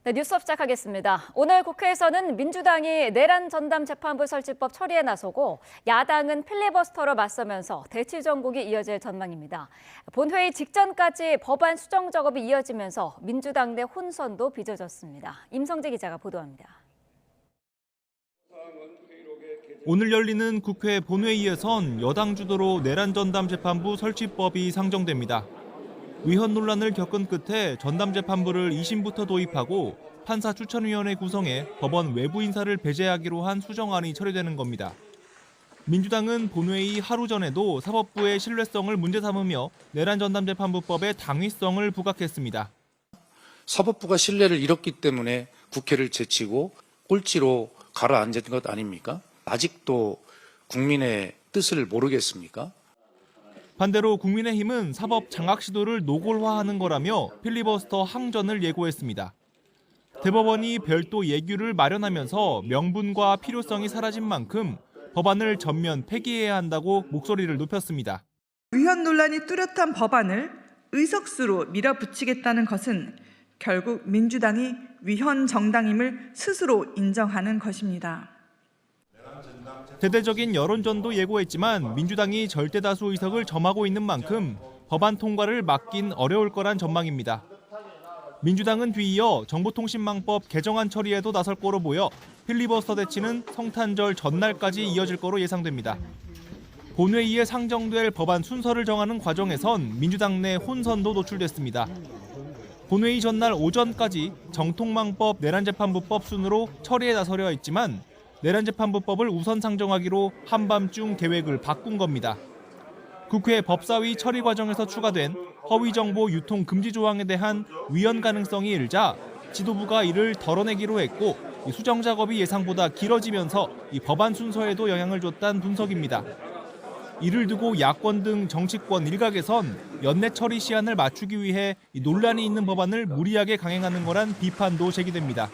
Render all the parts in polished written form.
네, 뉴스업 시작하겠습니다. 오늘 국회에서는 민주당이 내란 전담 재판부 설치법 처리에 나서고 야당은 필리버스터로 맞서면서 대치 전국이 이어질 전망입니다. 본회의 직전까지 법안 수정 작업이 이어지면서 민주당 내 혼선도 빚어졌습니다. 임성재 기자가 보도합니다. 오늘 열리는 국회 본회의에선 여당 주도로 내란 전담 재판부 설치법이 상정됩니다. 위헌 논란을 겪은 끝에 전담재판부를 2심부터 도입하고 판사 추천위원회 구성해 법원 외부 인사를 배제하기로 한 수정안이 처리되는 겁니다. 민주당은 본회의 하루 전에도 사법부의 신뢰성을 문제 삼으며 내란 전담재판부법의 당위성을 부각했습니다. 사법부가 신뢰를 잃었기 때문에 국회를 제치고 꼴찌로 가라앉은 것 아닙니까? 아직도 국민의 뜻을 모르겠습니까? 반대로 국민의힘은 사법 장악 시도를 노골화하는 거라며 필리버스터 항전을 예고했습니다. 대법원이 별도 예규를 마련하면서 명분과 필요성이 사라진 만큼 법안을 전면 폐기해야 한다고 목소리를 높였습니다. 위헌 논란이 뚜렷한 법안을 의석수로 밀어붙이겠다는 것은 결국 민주당이 위헌 정당임을 스스로 인정하는 것입니다. 대대적인 여론전도 예고했지만 민주당이 절대다수 의석을 점하고 있는 만큼 법안 통과를 막긴 어려울 거란 전망입니다. 민주당은 뒤이어 정보통신망법 개정안 처리에도 나설 거로 보여 필리버스터 대치는 성탄절 전날까지 이어질 거로 예상됩니다. 본회의에 상정될 법안 순서를 정하는 과정에선 민주당 내 혼선도 노출됐습니다. 본회의 전날 오전까지 정통망법 내란재판부법 순으로 처리에 나서려 했지만 내란재판부법을 우선 상정하기로 한밤중 계획을 바꾼 겁니다. 국회 법사위 처리 과정에서 추가된 허위정보 유통 금지 조항에 대한 위헌 가능성이 일자 지도부가 이를 덜어내기로 했고 수정 작업이 예상보다 길어지면서 이 법안 순서에도 영향을 줬다는 분석입니다. 이를 두고 야권 등 정치권 일각에선 연내 처리 시한을 맞추기 위해 논란이 있는 법안을 무리하게 강행하는 거란 비판도 제기됩니다.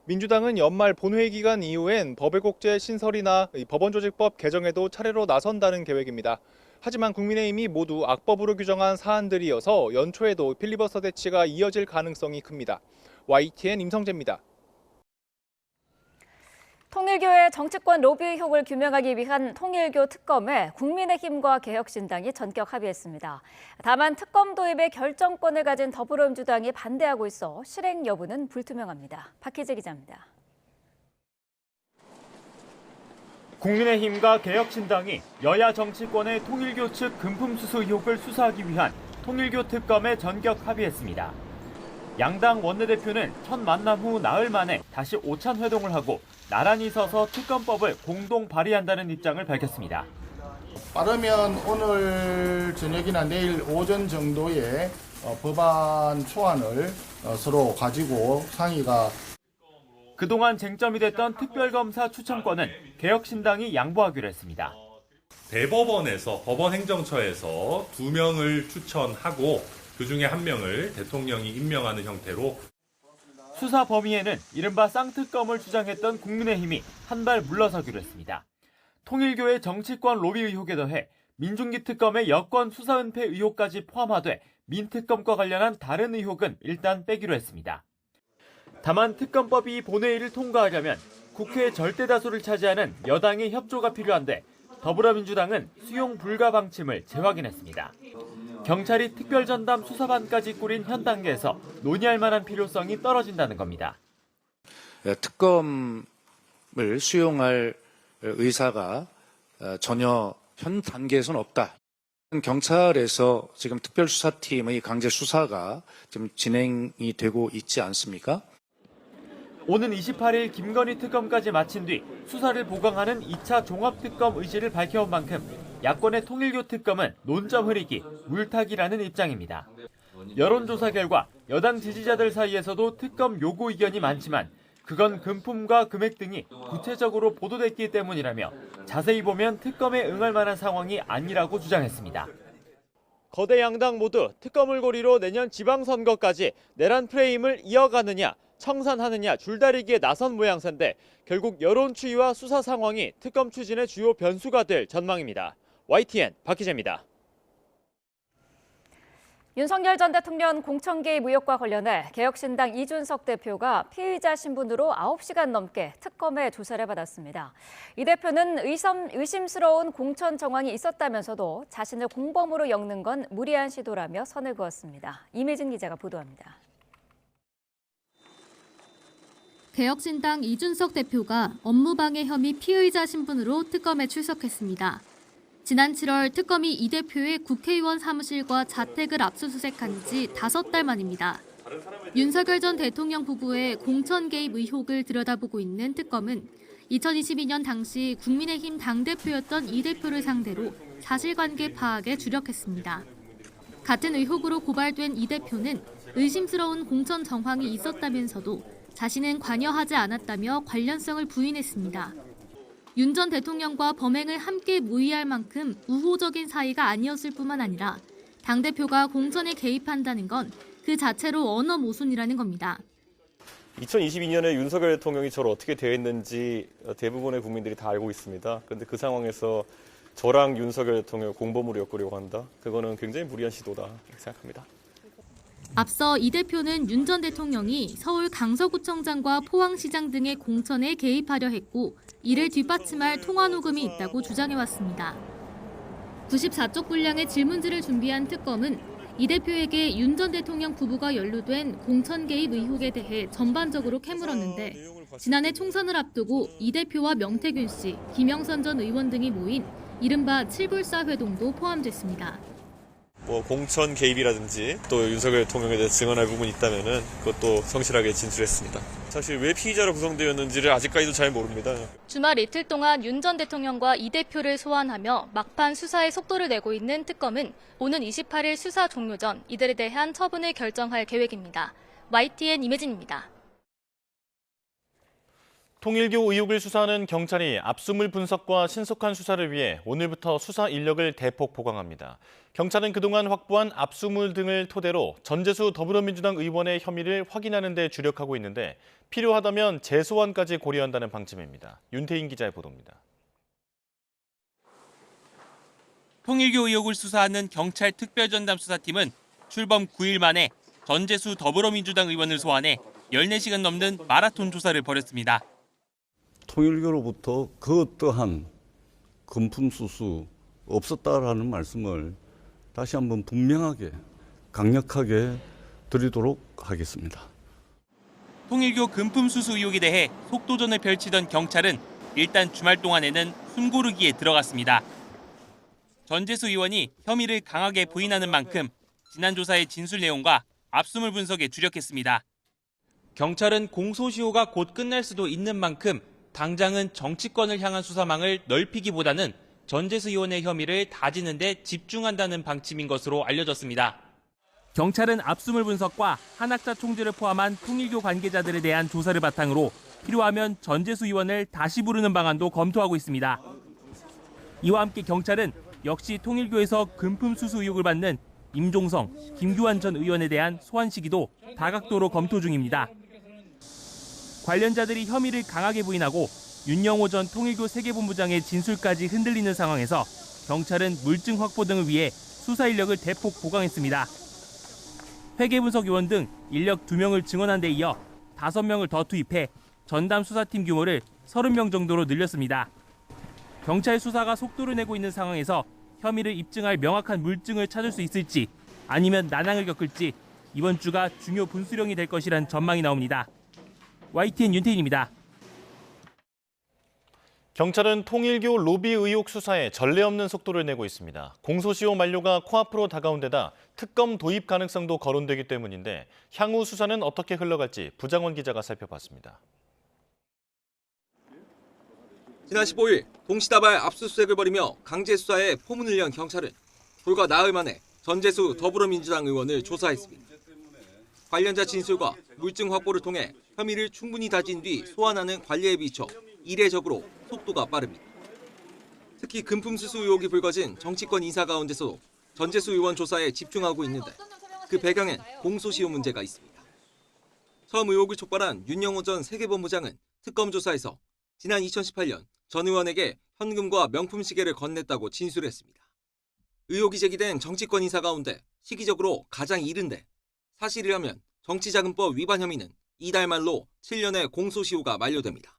민주당은 연말 본회의 기간 이후엔 법외국제 신설이나 법원조직법 개정에도 차례로 나선다는 계획입니다. 하지만 국민의힘이 모두 악법으로 규정한 사안들이어서 연초에도 필리버스터 대치가 이어질 가능성이 큽니다. YTN 임성재입니다. 통일교의 정치권 로비 의혹을 규명하기 위한 통일교 특검에 국민의힘과 개혁신당이 전격 합의했습니다. 다만 특검 도입의 결정권을 가진 더불어민주당이 반대하고 있어 실행 여부는 불투명합니다. 박희재 기자입니다. 국민의힘과 개혁신당이 여야 정치권의 통일교 측 금품 수수 의혹을 수사하기 위한 통일교 특검에 전격 합의했습니다. 양당 원내대표는 첫 만남 후 나흘 만에 다시 오찬 회동을 하고 나란히 서서 특검법을 공동 발의한다는 입장을 밝혔습니다. 빠르면 오늘 저녁이나 내일 오전 정도에 법안 초안을 서로 가지고 상의가 그동안 쟁점이 됐던 특별검사 추천권은 개혁신당이 양보하기로 했습니다. 대법원에서 법원행정처에서 2명을 추천하고 그중에 1명을 대통령이 임명하는 형태로 수사 범위에는 이른바 쌍특검을 주장했던 국민의힘이 한 발 물러서기로 했습니다. 통일교의 정치권 로비 의혹에 더해 민중기 특검의 여권 수사 은폐 의혹까지 포함하되 민특검과 관련한 다른 의혹은 일단 빼기로 했습니다. 다만 특검법이 본회의를 통과하려면 국회 절대다수를 차지하는 여당의 협조가 필요한데 더불어민주당은 수용 불가 방침을 재확인했습니다. 경찰이 특별전담 수사반까지 꾸린 현 단계에서 논의할 만한 필요성이 떨어진다는 겁니다. 특검을 수용할 의사가 전혀 현 단계에서는 없다. 경찰에서 지금 특별수사팀의 강제 수사가 지금 진행이 되고 있지 않습니까? 오는 28일 김건희 특검까지 마친 뒤 수사를 보강하는 2차 종합특검 의지를 밝혀온 만큼 야권의 통일교 특검은 논점 흐리기, 물타기라는 입장입니다. 여론조사 결과 여당 지지자들 사이에서도 특검 요구 의견이 많지만 그건 금품과 금액 등이 구체적으로 보도됐기 때문이라며 자세히 보면 특검에 응할 만한 상황이 아니라고 주장했습니다. 거대 양당 모두 특검을 고리로 내년 지방선거까지 내란 프레임을 이어가느냐 청산하느냐 줄다리기에 나선 모양새인데 결국 여론 추이와 수사 상황이 특검 추진의 주요 변수가 될 전망입니다. YTN 박희재입니다. 윤석열 전 대통령 공천 개입 의혹과 관련해 개혁신당 이준석 대표가 피의자 신분으로 9시간 넘게 특검에 조사를 받았습니다. 이 대표는 의심스러운 공천 정황이 있었다면서도 자신을 공범으로 엮는 건 무리한 시도라며 선을 그었습니다. 이미진 기자가 보도합니다. 개혁신당 이준석 대표가 업무방해 혐의 피의자 신분으로 특검에 출석했습니다. 지난 7월 특검이 이 대표의 국회의원 사무실과 자택을 압수수색한 지 5달 만입니다. 윤석열 전 대통령 부부의 공천 개입 의혹을 들여다보고 있는 특검은 2022년 당시 국민의힘 당대표였던 이 대표를 상대로 사실관계 파악에 주력했습니다. 같은 의혹으로 고발된 이 대표는 의심스러운 공천 정황이 있었다면서도 자신은 관여하지 않았다며 관련성을 부인했습니다. 윤 전 대통령과 범행을 함께 모의할 만큼 우호적인 사이가 아니었을 뿐만 아니라 당대표가 공천에 개입한다는 건 그 자체로 언어 모순이라는 겁니다. 2022년에 윤석열 대통령이 저를 어떻게 대했는지 대부분의 국민들이 다 알고 있습니다. 그런데 그 상황에서 저랑 윤석열 대통령을 공범으로 엮으려고 한다? 그거는 굉장히 무리한 시도다 이렇게 생각합니다. 앞서 이 대표는 윤 전 대통령이 서울 강서구청장과 포항시장 등의 공천에 개입하려 했고 이를 뒷받침할 통화 녹음이 있다고 주장해왔습니다. 94쪽 분량의 질문지를 준비한 특검은 이 대표에게 윤 전 대통령 부부가 연루된 공천 개입 의혹에 대해 전반적으로 캐물었는데 지난해 총선을 앞두고 이 대표와 명태균 씨, 김영선 전 의원 등이 모인 이른바 7불사 회동도 포함됐습니다. 공천 개입이라든지 또 윤석열 대통령에 대해 증언할 부분이 있다면은 그것도 성실하게 진술했습니다. 사실 왜 피의자로 구성되었는지를 아직까지도 잘 모릅니다. 주말 이틀 동안 윤 전 대통령과 이 대표를 소환하며 막판 수사에 속도를 내고 있는 특검은 오는 28일 수사 종료 전 이들에 대한 처분을 결정할 계획입니다. YTN 임혜진입니다. 통일교 의혹을 수사하는 경찰이 압수물 분석과 신속한 수사를 위해 오늘부터 수사 인력을 대폭 보강합니다. 경찰은 그동안 확보한 압수물 등을 토대로 전재수 더불어민주당 의원의 혐의를 확인하는 데 주력하고 있는데 필요하다면 재소환까지 고려한다는 방침입니다. 윤태인 기자의 보도입니다. 통일교 의혹을 수사하는 경찰 특별전담 수사팀은 출범 9일 만에 전재수 더불어민주당 의원을 소환해 14시간 넘는 마라톤 조사를 벌였습니다. 통일교로부터 그 어떠한 금품수수 없었다라는 말씀을 다시 한번 분명하게 강력하게 드리도록 하겠습니다. 통일교 금품 수수 의혹에 대해 속도전을 펼치던 경찰은 일단 주말 동안에는 숨고르기에 들어갔습니다. 전재수 의원이 혐의를 강하게 부인하는 만큼 지난 조사의 진술 내용과 압수물 분석에 주력했습니다. 경찰은 공소시효가 곧 끝날 수도 있는 만큼 당장은 정치권을 향한 수사망을 넓히기보다는 전재수 의원의 혐의를 다지는 데 집중한다는 방침인 것으로 알려졌습니다. 경찰은 압수물 분석과 한학자 총재를 포함한 통일교 관계자들에 대한 조사를 바탕으로 필요하면 전재수 의원을 다시 부르는 방안도 검토하고 있습니다. 이와 함께 경찰은 역시 통일교에서 금품 수수 의혹을 받는 임종성, 김규환 전 의원에 대한 소환 시기도 다각도로 검토 중입니다. 관련자들이 혐의를 강하게 부인하고 윤영호 전 통일교 세계본부장의 진술까지 흔들리는 상황에서 경찰은 물증 확보 등을 위해 수사 인력을 대폭 보강했습니다. 회계분석 요원 등 인력 2명을 증원한 데 이어 5명을 더 투입해 전담 수사팀 규모를 30명 정도로 늘렸습니다. 경찰 수사가 속도를 내고 있는 상황에서 혐의를 입증할 명확한 물증을 찾을 수 있을지 아니면 난항을 겪을지 이번 주가 중요 분수령이 될 것이란 전망이 나옵니다. YTN 윤태인입니다. 경찰은 통일교 로비 의혹 수사에 전례 없는 속도를 내고 있습니다. 공소시효 만료가 코앞으로 다가온 데다 특검 도입 가능성도 거론되기 때문인데 향후 수사는 어떻게 흘러갈지 부장원 기자가 살펴봤습니다. 지난 15일 동시다발 압수수색을 벌이며 강제 수사에 포문을 연 경찰은 불과 나흘 만에 전재수 더불어민주당 의원을 조사했습니다. 관련자 진술과 물증 확보를 통해 혐의를 충분히 다진 뒤 소환하는 관리에 비춰 이례적으로 속도가 빠릅니다. 특히 금품 수수 의혹이 불거진 정치권 인사 가운데서도 전재수 의원 조사에 집중하고 있는데 그 배경엔 공소시효 문제가 있습니다. 처음 의혹을 촉발한 윤영호 전 세계본부장은 특검 조사에서 지난 2018년 전 의원에게 현금과 명품 시계를 건넸다고 진술했습니다. 의혹이 제기된 정치권 인사 가운데 시기적으로 가장 이른데 사실이라면 정치자금법 위반 혐의는 이달 말로 7년의 공소시효가 만료됩니다.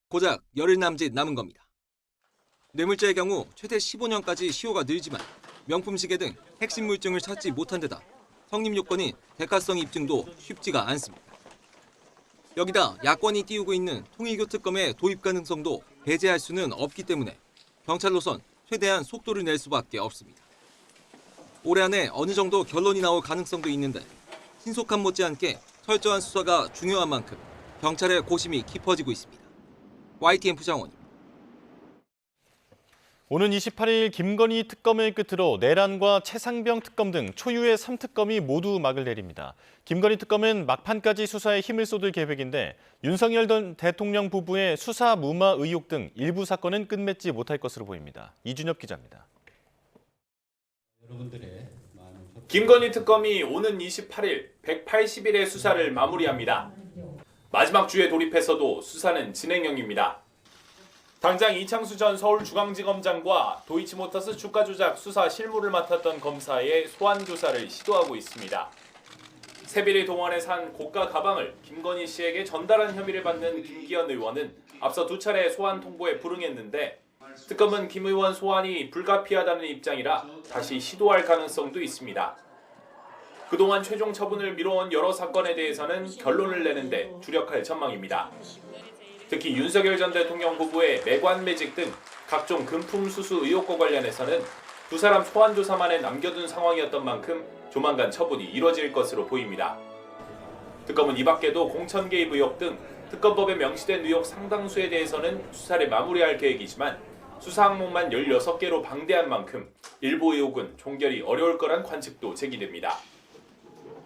고작 열흘 남짓 남은 겁니다. 뇌물죄의 경우 최대 15년까지 시효가 늘지만 명품 시계 등 핵심 물증을 찾지 못한 데다 성립 요건인 대가성 입증도 쉽지가 않습니다. 여기다 야권이 띄우고 있는 통일교 특검의 도입 가능성도 배제할 수는 없기 때문에 경찰로선 최대한 속도를 낼 수밖에 없습니다. 올해 안에 어느 정도 결론이 나올 가능성도 있는데 신속함 못지않게 철저한 수사가 중요한 만큼 경찰의 고심이 깊어지고 있습니다. YTN 부장원입니다. 오는 28일 김건희 특검을 끝으로 내란과 최상병 특검 등 초유의 3특검이 모두 막을 내립니다. 김건희 특검은 막판까지 수사에 힘을 쏟을 계획인데 윤석열 전 대통령 부부의 수사 무마 의혹 등 일부 사건은 끝맺지 못할 것으로 보입니다. 이준엽 기자입니다. 김건희 특검이 오는 28일 180일의 수사를 마무리합니다. 마지막 주에 돌입해서도 수사는 진행형입니다. 당장 이창수 전 서울중앙지검장과 도이치모터스 주가 조작 수사 실무를 맡았던 검사의 소환 조사를 시도하고 있습니다. 세비를 동원해 산 고가 가방을 김건희 씨에게 전달한 혐의를 받는 김기현 의원은 앞서 2차례 소환 통보에 불응했는데 특검은 김 의원 소환이 불가피하다는 입장이라 다시 시도할 가능성도 있습니다. 그동안 최종 처분을 미뤄온 여러 사건에 대해서는 결론을 내는데 주력할 전망입니다. 특히 윤석열 전 대통령 부부의 매관 매직 등 각종 금품 수수 의혹과 관련해서는 두 사람 소환 조사만에 남겨둔 상황이었던 만큼 조만간 처분이 이뤄질 것으로 보입니다. 특검은 이 밖에도 공천 개입 의혹 등 특검법에 명시된 의혹 상당수에 대해서는 수사를 마무리할 계획이지만 수사 항목만 16개로 방대한 만큼 일부 의혹은 종결이 어려울 거란 관측도 제기됩니다.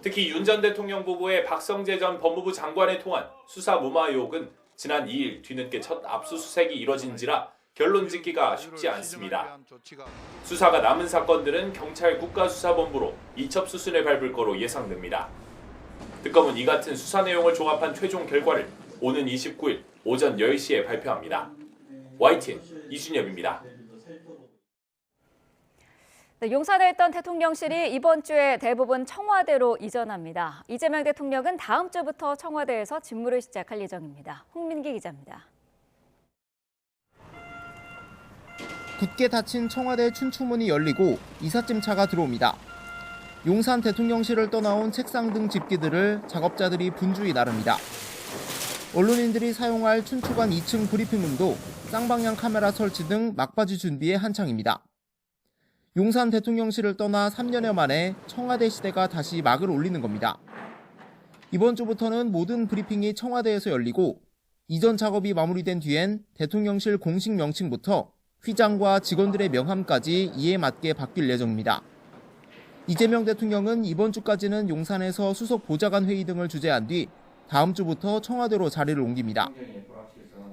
특히 윤 전 대통령 부부의 박성재 전 법무부 장관을 통한 수사 무마 의혹은 지난 2일 뒤늦게 첫 압수수색이 이뤄진지라 결론 짓기가 쉽지 않습니다. 수사가 남은 사건들은 경찰 국가수사본부로 이첩 수순을 밟을 거로 예상됩니다. 특검은 이 같은 수사 내용을 종합한 최종 결과를 오는 29일 오전 10시에 발표합니다. YTN 이준엽입니다. 네, 용산에 있던 대통령실이 이번 주에 대부분 청와대로 이전합니다. 이재명 대통령은 다음 주부터 청와대에서 직무를 시작할 예정입니다. 홍민기 기자입니다. 굳게 닫힌 청와대 춘추문이 열리고 이삿짐차가 들어옵니다. 용산 대통령실을 떠나온 책상 등 집기들을 작업자들이 분주히 나릅니다. 언론인들이 사용할 춘추관 2층 브리핑룸도 쌍방향 카메라 설치 등 막바지 준비에 한창입니다. 용산 대통령실을 떠나 3년여 만에 청와대 시대가 다시 막을 올리는 겁니다. 이번 주부터는 모든 브리핑이 청와대에서 열리고 이전 작업이 마무리된 뒤엔 대통령실 공식 명칭부터 휘장과 직원들의 명함까지 이에 맞게 바뀔 예정입니다. 이재명 대통령은 이번 주까지는 용산에서 수석 보좌관 회의 등을 주재한 뒤 다음 주부터 청와대로 자리를 옮깁니다.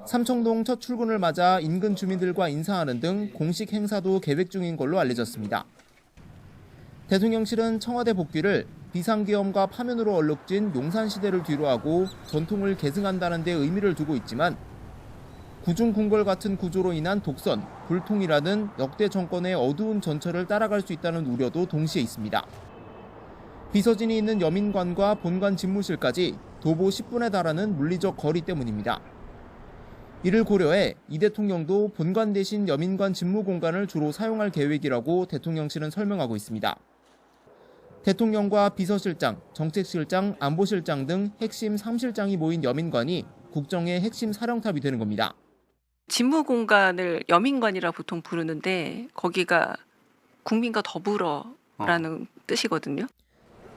삼청동 첫 출근을 맞아 인근 주민들과 인사하는 등 공식 행사도 계획 중인 걸로 알려졌습니다. 대통령실은 청와대 복귀를 비상계엄과 파면으로 얼룩진 용산시대를 뒤로하고 전통을 계승한다는 데 의미를 두고 있지만 구중궁궐 같은 구조로 인한 독선, 불통이라는 역대 정권의 어두운 전철을 따라갈 수 있다는 우려도 동시에 있습니다. 비서진이 있는 여민관과 본관 집무실까지 도보 10분에 달하는 물리적 거리 때문입니다. 이를 고려해 이 대통령도 본관 대신 여민관 집무 공간을 주로 사용할 계획이라고 대통령실은 설명하고 있습니다. 대통령과 비서실장, 정책실장, 안보실장 등 핵심 3실장이 모인 여민관이 국정의 핵심 사령탑이 되는 겁니다. 집무 공간을 여민관이라 보통 부르는데 거기가 국민과 더불어라는 뜻이거든요.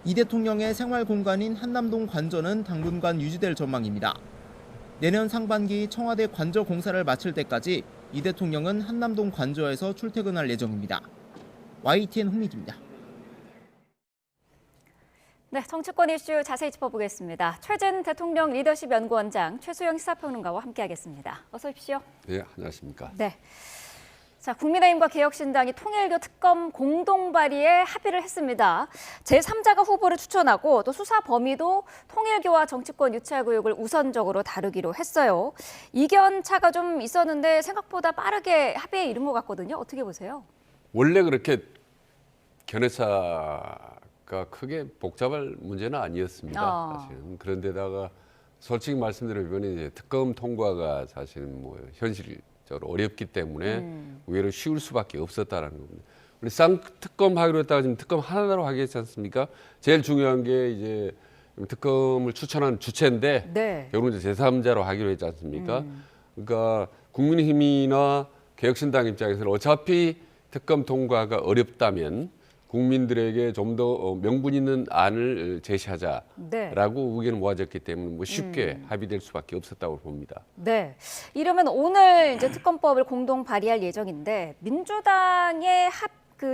이 대통령의 생활 공간인 한남동 관저는 당분간 유지될 전망입니다. 내년 상반기 청와대 관저 공사를 마칠 때까지 이 대통령은 한남동 관저에서 출퇴근할 예정입니다. YTN 홍민기입니다. 네, 정치권 이슈 자세히 짚어보겠습니다. 최진 대통령 리더십 연구원장 최수영 시사평론가와 함께하겠습니다. 어서 오십시오. 네, 안녕하십니까. 네. 자, 국민의힘과 개혁신당이 통일교 특검 공동 발의에 합의를 했습니다. 제3자가 후보를 추천하고 또 수사 범위도 통일교와 정치권 유착 의혹을 우선적으로 다루기로 했어요. 이견 차가 좀 있었는데 생각보다 빠르게 합의에 이른 것 같거든요. 어떻게 보세요? 원래 그렇게 견해차가 크게 복잡할 문제는 아니었습니다. 사실은. 그런데다가 솔직히 말씀드리면 이제 특검 통과가 사실은 뭐 현실적으로 어렵기 때문에 의외로 쉬울 수밖에 없었다라는 겁니다. 우리 쌍특검 하기로 했다가 지금 특검 하나로 하게 했지 않습니까? 제일 중요한 게 이제 특검을 추천한 주체인데 네. 결국은 이제 제3자로 하기로 했지 않습니까? 그러니까 국민의힘이나 개혁신당 입장에서는 어차피 특검 통과가 어렵다면 국민들에게 좀 더 명분 있는 안을 제시하자라고 네. 의견을 모아졌기 때문에 뭐 쉽게 합의될 수밖에 없었다고 봅니다. 네. 이러면 오늘 이제 특검법을 공동 발의할 예정인데 민주당의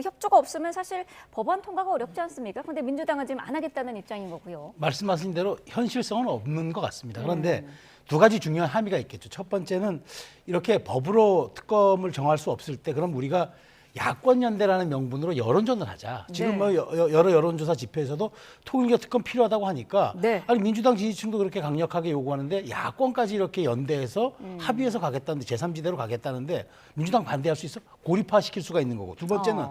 협조가 없으면 사실 법안 통과가 어렵지 않습니까? 그런데 민주당은 지금 안 하겠다는 입장인 거고요. 말씀하신 대로 현실성은 없는 것 같습니다. 그런데 두 가지 중요한 함의가 있겠죠. 첫 번째는 이렇게 법으로 특검을 정할 수 없을 때 그럼 우리가 야권연대라는 명분으로 여론전을 하자. 지금 네. 뭐 여러 여론조사 지표에서도 통일교 특검 필요하다고 하니까 네. 아니 민주당 지지층도 그렇게 강력하게 요구하는데 야권까지 이렇게 연대해서 합의해서 가겠다는데 제3지대로 가겠다는데 민주당 반대할 수 있어? 고립화시킬 수가 있는 거고. 두 번째는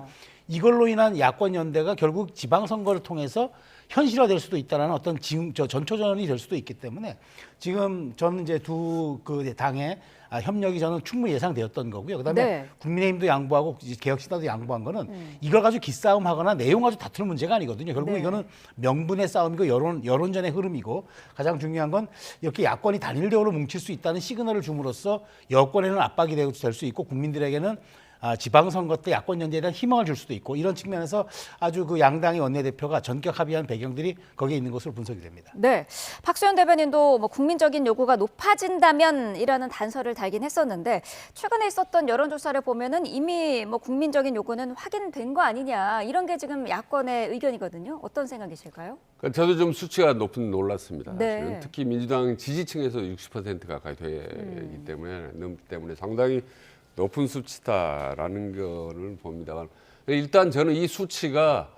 이걸로 인한 야권 연대가 결국 지방선거를 통해서 현실화될 수도 있다라는 어떤 전초전이 될 수도 있기 때문에 지금 저는 이제 두 그 당의 협력이 저는 충분히 예상되었던 거고요. 그다음에 네. 국민의힘도 양보하고 개혁신당도 양보한 거는 이걸 가지고 기싸움하거나 내용 가지고 다투는 문제가 아니거든요. 결국 네. 이거는 명분의 싸움이고 여론전의 흐름이고 가장 중요한 건 이렇게 야권이 단일대우로 뭉칠 수 있다는 시그널을 줌으로써 여권에는 압박이 될 수 있고 국민들에게는 지방선거 때 야권 연대에 대한 희망을 줄 수도 있고 이런 측면에서 아주 그 양당의 원내대표가 전격 합의한 배경들이 거기에 있는 것으로 분석이 됩니다. 네, 박수현 대변인도 뭐 국민적인 요구가 높아진다면이라는 단서를 달긴 했었는데 최근에 있었던 여론조사를 보면은 이미 뭐 국민적인 요구는 확인된 거 아니냐 이런 게 지금 야권의 의견이거든요. 어떤 생각이실까요? 저도 좀 수치가 놀랐습니다. 네. 사실은. 특히 민주당 지지층에서 60% 가까이 되기 때문에 상당히 높은 수치다라는 거를 봅니다. 일단 저는 이 수치가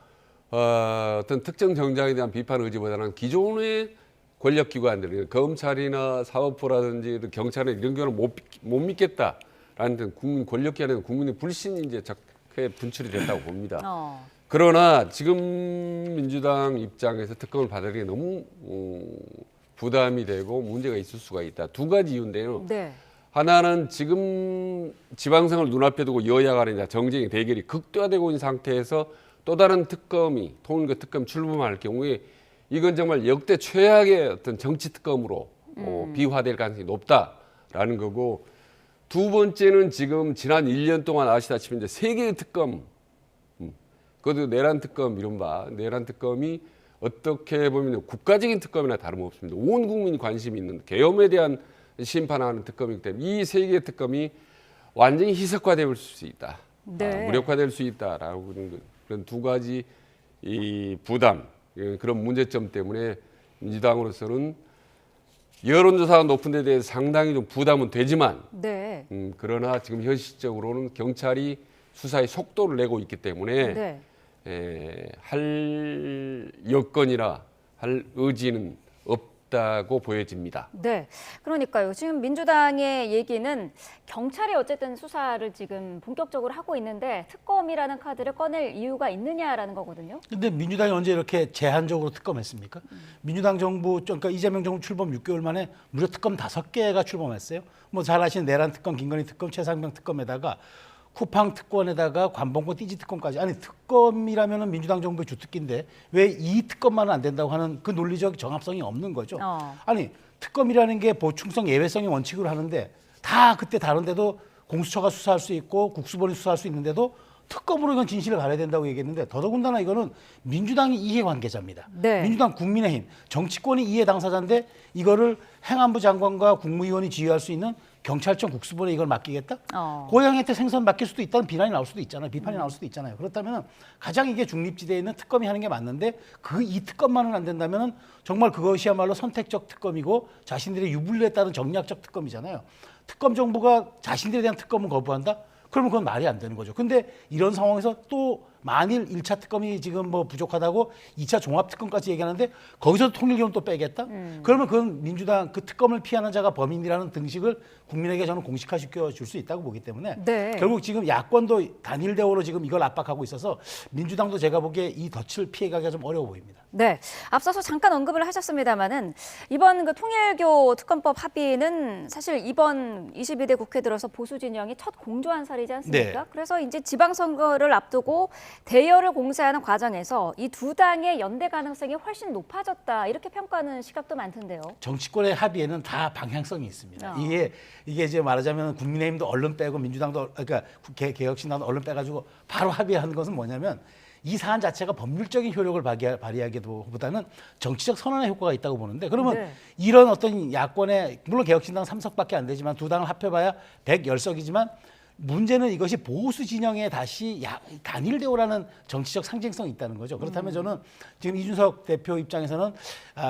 어떤 특정 정당에 대한 비판 의지보다는 기존의 권력기관들, 검찰이나 사법부라든지 경찰이나 이런 경우는 못 믿겠다라는 국민 권력기관에 국민의 불신이 이제 적게 분출이 됐다고 봅니다. 그러나 지금 민주당 입장에서 특검을 받아들이기 너무 부담이 되고 문제가 있을 수가 있다. 두 가지 이유인데요. 네. 하나는 지금 지방선거를 눈앞에 두고 여야 간의 정쟁의 대결이 극대화되고 있는 상태에서 또 다른 특검이 통일교 특검 출범할 경우에 이건 정말 역대 최악의 어떤 정치 특검으로 비화될 가능성이 높다라는 거고 두 번째는 지금 지난 1년 동안 아시다시피 이제 세 개의 특검 그것도 내란 특검 이른바 내란 특검이 어떻게 보면 국가적인 특검이나 다름없습니다. 온 국민이 관심이 있는 계엄에 대한 심판하는 특검이기 때문에 이 세 개의 특검이 완전히 희석화될 수 있다. 네. 무력화될 수 있다라고 그런 두 가지 이 부담 그런 문제점 때문에 민주당으로서는 여론조사가 높은 데 대해서 상당히 좀 부담은 되지만 네. 그러나 지금 현실적으로는 경찰이 수사에 속도를 내고 있기 때문에 네. 할 여건이나 할 의지는 없다고 보여집니다. 네, 그러니까요. 지금 민주당의 얘기는 경찰이 어쨌든 수사를 지금 본격적으로 하고 있는데 특검이라는 카드를 꺼낼 이유가 있느냐라는 거거든요. 근데 민주당이 언제 이렇게 제한적으로 특검했습니까? 민주당 정부, 그러니까 이재명 정부 출범 6개월 만에 무려 특검 5개가 출범했어요. 뭐 잘 아시는 내란 특검, 김건희 특검, 최상병 특검에다가 쿠팡 특권에다가 관봉권 띠지 특권까지. 아니 특검이라면은 민주당 정부의 주특기인데 왜 이 특검만은 안 된다고 하는 그 논리적 정합성이 없는 거죠. 아니 특검이라는 게 보충성 예외성의 원칙으로 하는데 다 그때 다른데도 공수처가 수사할 수 있고 국수본이 수사할 수 있는데도 특검으로 이건 진실을 가려야 된다고 얘기했는데 더더군다나 이거는 민주당이 이해관계자입니다. 네. 민주당 국민의힘 정치권이 이해 당사자인데 이거를 행안부 장관과 국무위원이 지휘할 수 있는 경찰청 국수본에 이걸 맡기겠다? 고양이한테 생선 맡길 수도 있다는 비난이 나올 수도 있잖아요. 비판이 나올 수도 있잖아요. 그렇다면 가장 이게 중립지대에 있는 특검이 하는 게 맞는데 이 특검만은 안 된다면 정말 그것이야말로 선택적 특검이고 자신들의 유불리에 따른 정략적 특검이잖아요. 특검 정부가 자신들에 대한 특검은 거부한다? 그러면 그건 말이 안 되는 거죠. 근데 이런 상황에서 또 만일 1차 특검이 지금 뭐 부족하다고 2차 종합 특검까지 얘기하는데 거기서 통일교는 또 빼겠다? 그러면 그건 민주당 그 특검을 피하는 자가 범인이라는 등식을 국민에게 저는 공식화시켜 줄 수 있다고 보기 때문에 네. 결국 지금 야권도 단일 대우로 지금 이걸 압박하고 있어서 민주당도 제가 보기에 이 덫을 피해가기가 좀 어려워 보입니다. 네, 앞서서 잠깐 언급을 하셨습니다마는 이번 그 통일교 특검법 합의는 사실 이번 22대 국회 들어서 보수 진영이 첫 공조한 사례이지 않습니까? 네. 그래서 이제 지방선거를 앞두고 대여를 공세하는 과정에서 이 두 당의 연대 가능성이 훨씬 높아졌다 이렇게 평가하는 시각도 많던데요. 정치권의 합의에는 다 방향성이 있습니다. 이게 이제 말하자면 국민의힘도 얼른 빼고 민주당도 그러니까 개혁신당도 얼른 빼가지고 바로 합의한 것은 뭐냐면 이 사안 자체가 법률적인 효력을 발휘하기보다는 정치적 선언의 효과가 있다고 보는데 그러면 네. 이런 어떤 야권의 물론 개혁신당 3석밖에 안 되지만 두 당을 합해봐야 110석이지만 문제는 이것이 보수 진영에 다시 단일 대우라는 정치적 상징성이 있다는 거죠. 그렇다면 저는 지금 이준석 대표 입장에서는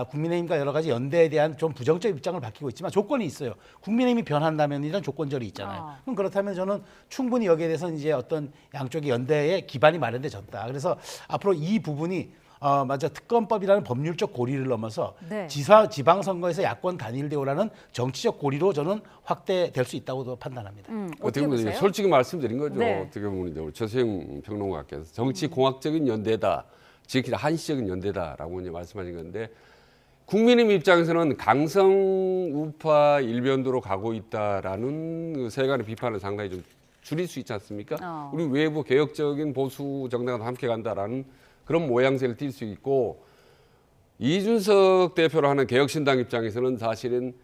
국민의힘과 여러 가지 연대에 대한 좀 부정적 입장을 밝히고 있지만 조건이 있어요. 국민의힘이 변한다면 이런 조건절이 있잖아요. 그럼 그렇다면 저는 충분히 여기에 대해서는 이제 어떤 양쪽의 연대의 기반이 마련돼졌다. 그래서 앞으로 이 부분이 맞아 특검법이라는 법률적 고리를 넘어서 네. 지방선거에서 야권 단일 대우라는 정치적 고리로 저는 확대될 수 있다고 판단합니다. 어떻게 보면 솔직히 말씀드린 거죠. 네. 어떻게 보면 이제 우리 최수영 평론가께서 정치 공학적인 연대다, 지극히 한시적인 연대다라고 이제 말씀하신 건데 국민의힘 입장에서는 강성 우파 일변도로 가고 있다라는 그 세간의 비판을 상당히 좀 줄일 수 있지 않습니까? 우리 외부 개혁적인 보수 정당과 함께 간다라는 그런 모양새를 띌 수 있고 이준석 대표로 하는 개혁신당 입장에서는 사실은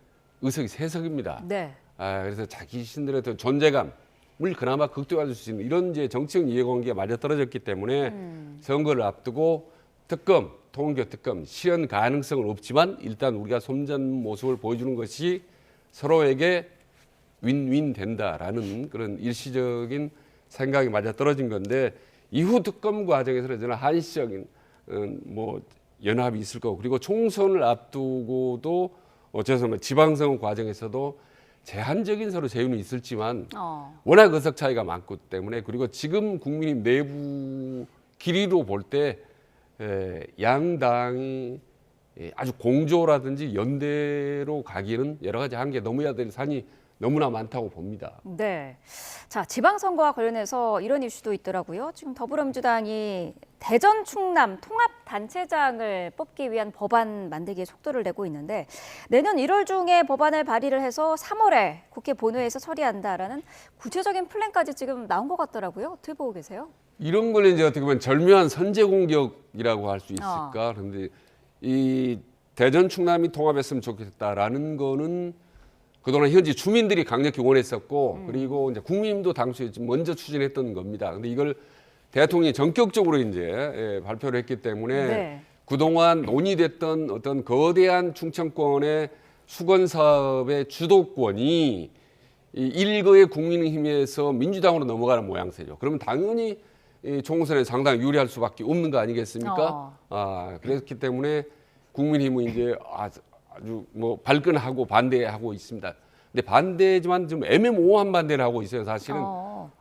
의석이 3석입니다. 네. 그래서 자기 신들의 어떤 존재감을 그나마 극대화할 수 있는 이런 이제 정치적 이해관계가 맞아떨어졌기 때문에 선거를 앞두고 특검, 통일교 특검 실현 가능성은 없지만 일단 우리가 손잡는 모습을 보여주는 것이 서로에게 윈윈 된다라는 그런 일시적인 생각이 맞아떨어진 건데 이후 특검 과정에서는 저는 한시적인 뭐 연합이 있을 거고 그리고 총선을 앞두고도 죄송합니다. 지방선거 과정에서도 제한적인 서로 제휴는 있을지만 워낙 의석 차이가 많기 때문에 그리고 지금 국민의힘 내부 길이로 볼 때 양당이 아주 공조라든지 연대로 가기는 여러 가지 한계 넘어야 될 산이 너무나 많다고 봅니다. 네. 자, 지방선거와 관련해서 이런 이슈도 있더라고요. 지금 더불어민주당이 대전 충남 통합단체장을 뽑기 위한 법안 만들기에 속도를 내고 있는데 내년 1월 중에 법안을 발의를 해서 3월에 국회 본회의에서 처리한다라는 구체적인 플랜까지 지금 나온 것 같더라고요. 어떻게 보고 계세요? 이런 걸 이제 어떻게 보면 절묘한 선제 공격이라고 할 수 있을까? 그런데 이 대전 충남이 통합했으면 좋겠다라는 거는 그동안 현지 주민들이 강력히 원했었고 그리고 이제 국민도 당시에 먼저 추진했던 겁니다. 근데 이걸 대통령이 전격적으로 이제 발표를 했기 때문에 그동안 논의됐던 어떤 거대한 충청권의 수건 사업의 주도권이 이 일거의 국민의힘에서 민주당으로 넘어가는 모양새죠. 그러면 당연히 이 총선에 상당히 유리할 수밖에 없는 거 아니겠습니까? 그렇기 때문에 국민의힘은 이제 아주 뭐 발끈하고 반대하고 있습니다. 근데 반대지만 좀 애매모호한 반대를 하고 있어요. 사실은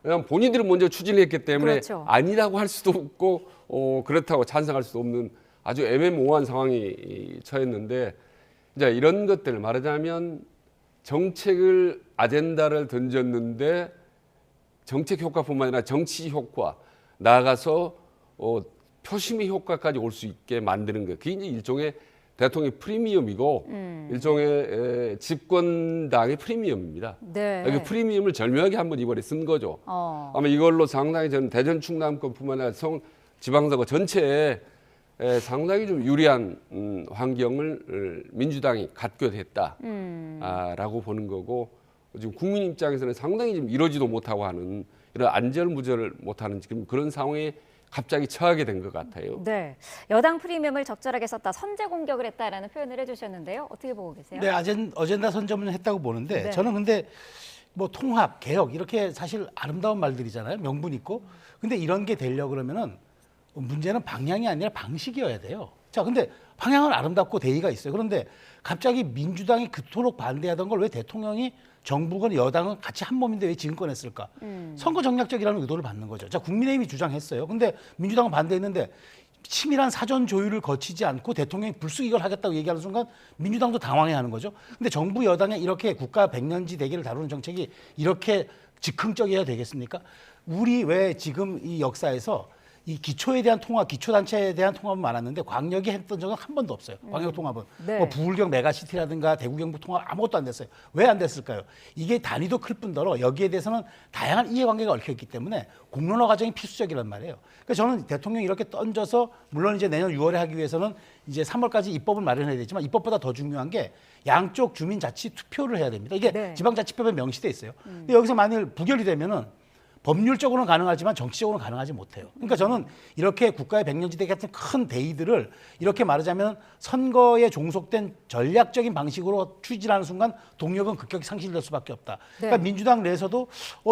왜냐하면 본인들은 먼저 추진했기 때문에 그렇죠. 아니라고 할 수도 없고 그렇다고 찬성할 수도 없는 아주 애매모호한 상황이 처했는데 이제 이런 것들을 말하자면 정책을 아젠다를 던졌는데 정책 효과뿐만 아니라 정치 효과 나아가서 표심의 효과까지 올 수 있게 만드는 것. 그게 이제 일종의 대통령의 프리미엄이고 일종의 집권당의 프리미엄입니다. 네. 그 프리미엄을 절묘하게 한번 이번에 쓴 거죠. 아마 이걸로 상당히 저는 대전 충남권뿐만 아니라 지방선거 전체에 상당히 좀 유리한 환경을 민주당이 갖게 됐다라고 보는 거고 지금 국민 입장에서는 상당히 지금 이러지도 못하고 하는 이런 안절무절을 못하는 지금 그런 상황에 갑자기 처하게 된 것 같아요. 네, 여당 프리미엄을 적절하게 썼다, 선제 공격을 했다라는 표현을 해주셨는데요. 어떻게 보고 계세요? 네, 어젠다 선점은 했다고 보는데 네. 저는 근데 뭐 통합, 개혁 이렇게 사실 아름다운 말들이잖아요. 명분 있고. 근데 이런 게 되려고 그러면은 문제는 방향이 아니라 방식이어야 돼요. 자, 근데 방향은 아름답고 대의가 있어요. 그런데 갑자기 민주당이 그토록 반대하던 걸 왜 대통령이 정부건 여당은 같이 한 몸인데 왜 지금 꺼냈을까? 선거 전략적이라는 의도를 받는 거죠. 자, 국민의힘이 주장했어요. 근데 민주당은 반대했는데 치밀한 사전 조율을 거치지 않고 대통령이 불쑥이걸 하겠다고 얘기하는 순간 민주당도 당황해하는 거죠. 근데 정부 여당의 이렇게 국가 백년지 대계를 다루는 정책이 이렇게 즉흥적이어야 되겠습니까? 우리 왜 지금 이 역사에서 이 기초에 대한 통합, 기초단체에 대한 통합은 많았는데 광역이 했던 적은 한 번도 없어요. 광역 통합은. 네. 뭐 부울경 메가시티라든가 대구 경북 통합 아무것도 안 됐어요. 왜 안 됐을까요? 이게 단위도 클 뿐더러 여기에 대해서는 다양한 이해관계가 얽혀있기 때문에 공론화 과정이 필수적이란 말이에요. 그래서 저는 대통령이 이렇게 던져서 물론 이제 내년 6월에 하기 위해서는 이제 3월까지 입법을 마련해야 되지만 입법보다 더 중요한 게 양쪽 주민자치 투표를 해야 됩니다. 이게 네. 지방자치법에 명시돼 있어요. 근데 여기서 만일 부결이 되면은 법률적으로는 가능하지만 정치적으로는 가능하지 못해요. 그러니까 저는 이렇게 국가의 백년지대 같은 큰 대의들을 이렇게 말하자면 선거에 종속된 전략적인 방식으로 추진하는 순간 동력은 급격히 상실될 수밖에 없다. 그러니까 네. 민주당 내에서도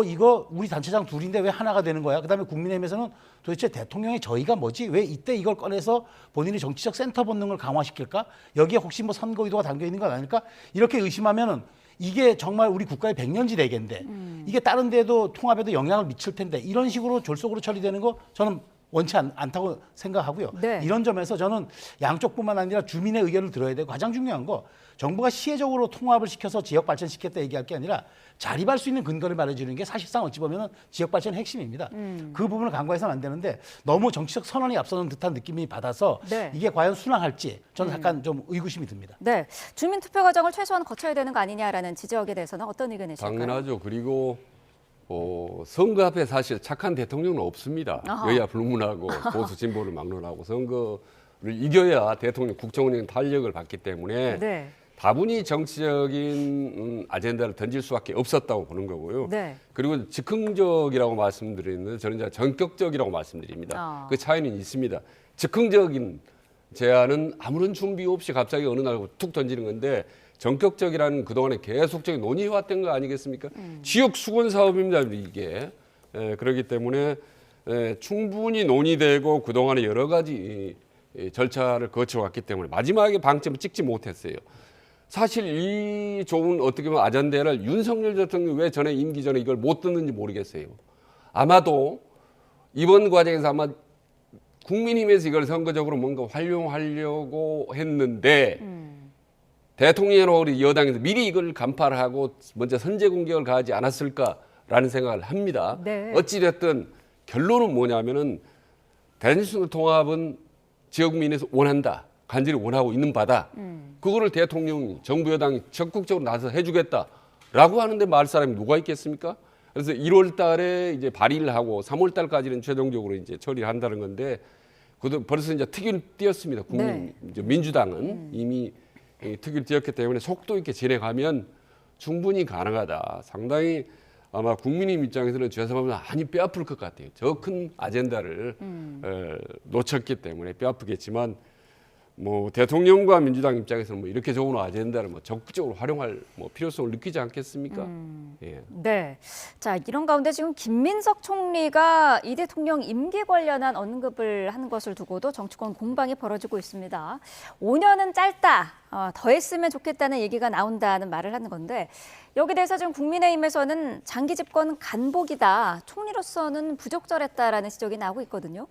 이거 우리 단체장 둘인데 왜 하나가 되는 거야? 그다음에 국민의힘에서는 도대체 대통령의 저희가 뭐지? 왜 이때 이걸 꺼내서 본인이 정치적 센터 본능을 강화시킬까? 여기에 혹시 뭐 선거 의도가 담겨 있는 건 아닐까? 이렇게 의심하면은 이게 정말 우리 국가의 백년지 대계인데 이게 다른 데도 통합에도 영향을 미칠 텐데 이런 식으로 졸속으로 처리되는 거 저는 원치 않다고 생각하고요. 네. 이런 점에서 저는 양쪽뿐만 아니라 주민의 의견을 들어야 되고 가장 중요한 거 정부가 시혜적으로 통합을 시켜서 지역 발전시켰다 얘기할 게 아니라 자립할 수 있는 근거를 마련해주는 게 사실상 어찌 보면 지역 발전의 핵심입니다. 그 부분을 간과해서는 안 되는데 너무 정치적 선언이 앞서는 듯한 느낌이 받아서 네. 이게 과연 순항할지 저는 약간 좀 의구심이 듭니다. 네, 주민투표 과정을 최소한 거쳐야 되는 거 아니냐라는 지적에 대해서는 어떤 의견이실까요? 당연하죠. 그리고 선거 앞에 사실 착한 대통령은 없습니다. 아하. 여야 불문하고 보수 진보를 막론하고 선거를 이겨야 대통령 국정운영 탄력을 받기 때문에 네. 다분히 정치적인 아젠다를 던질 수밖에 없었다고 보는 거고요. 네. 그리고 즉흥적이라고 말씀드리는데 저는 이제 전격적이라고 말씀드립니다. 그 차이는 있습니다. 즉흥적인 제안은 아무런 준비 없이 갑자기 어느 날 툭 던지는 건데 전격적이라는 그동안에 계속적인 논의해왔던 거 아니겠습니까? 지역 수건 사업입니다, 이게. 그렇기 때문에 충분히 논의되고 그동안에 여러 가지 절차를 거쳐왔기 때문에 마지막에 방점을 찍지 못했어요. 사실 이 좋은 어떻게 보면 아젠다를 윤석열 대통령이 왜 전에 임기 전에 이걸 못 듣는지 모르겠어요. 아마도 이번 과정에서 아마 국민힘에서 이걸 선거적으로 뭔가 활용하려고 했는데 대통령으로 우리 여당에서 미리 이걸 간파를 하고 먼저 선제 공격을 가하지 않았을까라는 생각을 합니다. 네. 어찌됐든 결론은 뭐냐면은 대전순 통합은 지역민에서 원한다. 간절히 원하고 있는 바다. 그거를 대통령이 정부 여당이 적극적으로 나서 해주겠다라고 하는데 말 사람이 누가 있겠습니까? 그래서 1월 달에 이제 발의를 하고 3월 달까지는 최종적으로 이제 처리를 한다는 건데 그도 벌써 이제 특위를 띄었습니다. 네. 이제 민주당은 이미 특위를 띄었기 때문에 속도 있게 진행하면 충분히 가능하다. 상당히 아마 국민의힘 입장에서는 죄송하면 많이 뼈아플 것 같아요. 저 큰 아젠다를 놓쳤기 때문에 뼈아프겠지만 뭐 대통령과 민주당 입장에서는 뭐 이렇게 좋은 아젠다를 뭐 적극적으로 활용할 뭐 필요성을 느끼지 않겠습니까? 예. 네. 자, 이런 가운데 지금 김민석 총리가 이 대통령 임기 관련한 언급을 하는 것을 두고도 정치권 공방이 벌어지고 있습니다. 5년은 짧다. 더 했으면 좋겠다는 얘기가 나온다는 말을 하는 건데 여기 대해서 지금 국민의힘에서는 장기 집권 간복이다. 총리로서는 부적절했다라는 지적이 나오고 있거든요.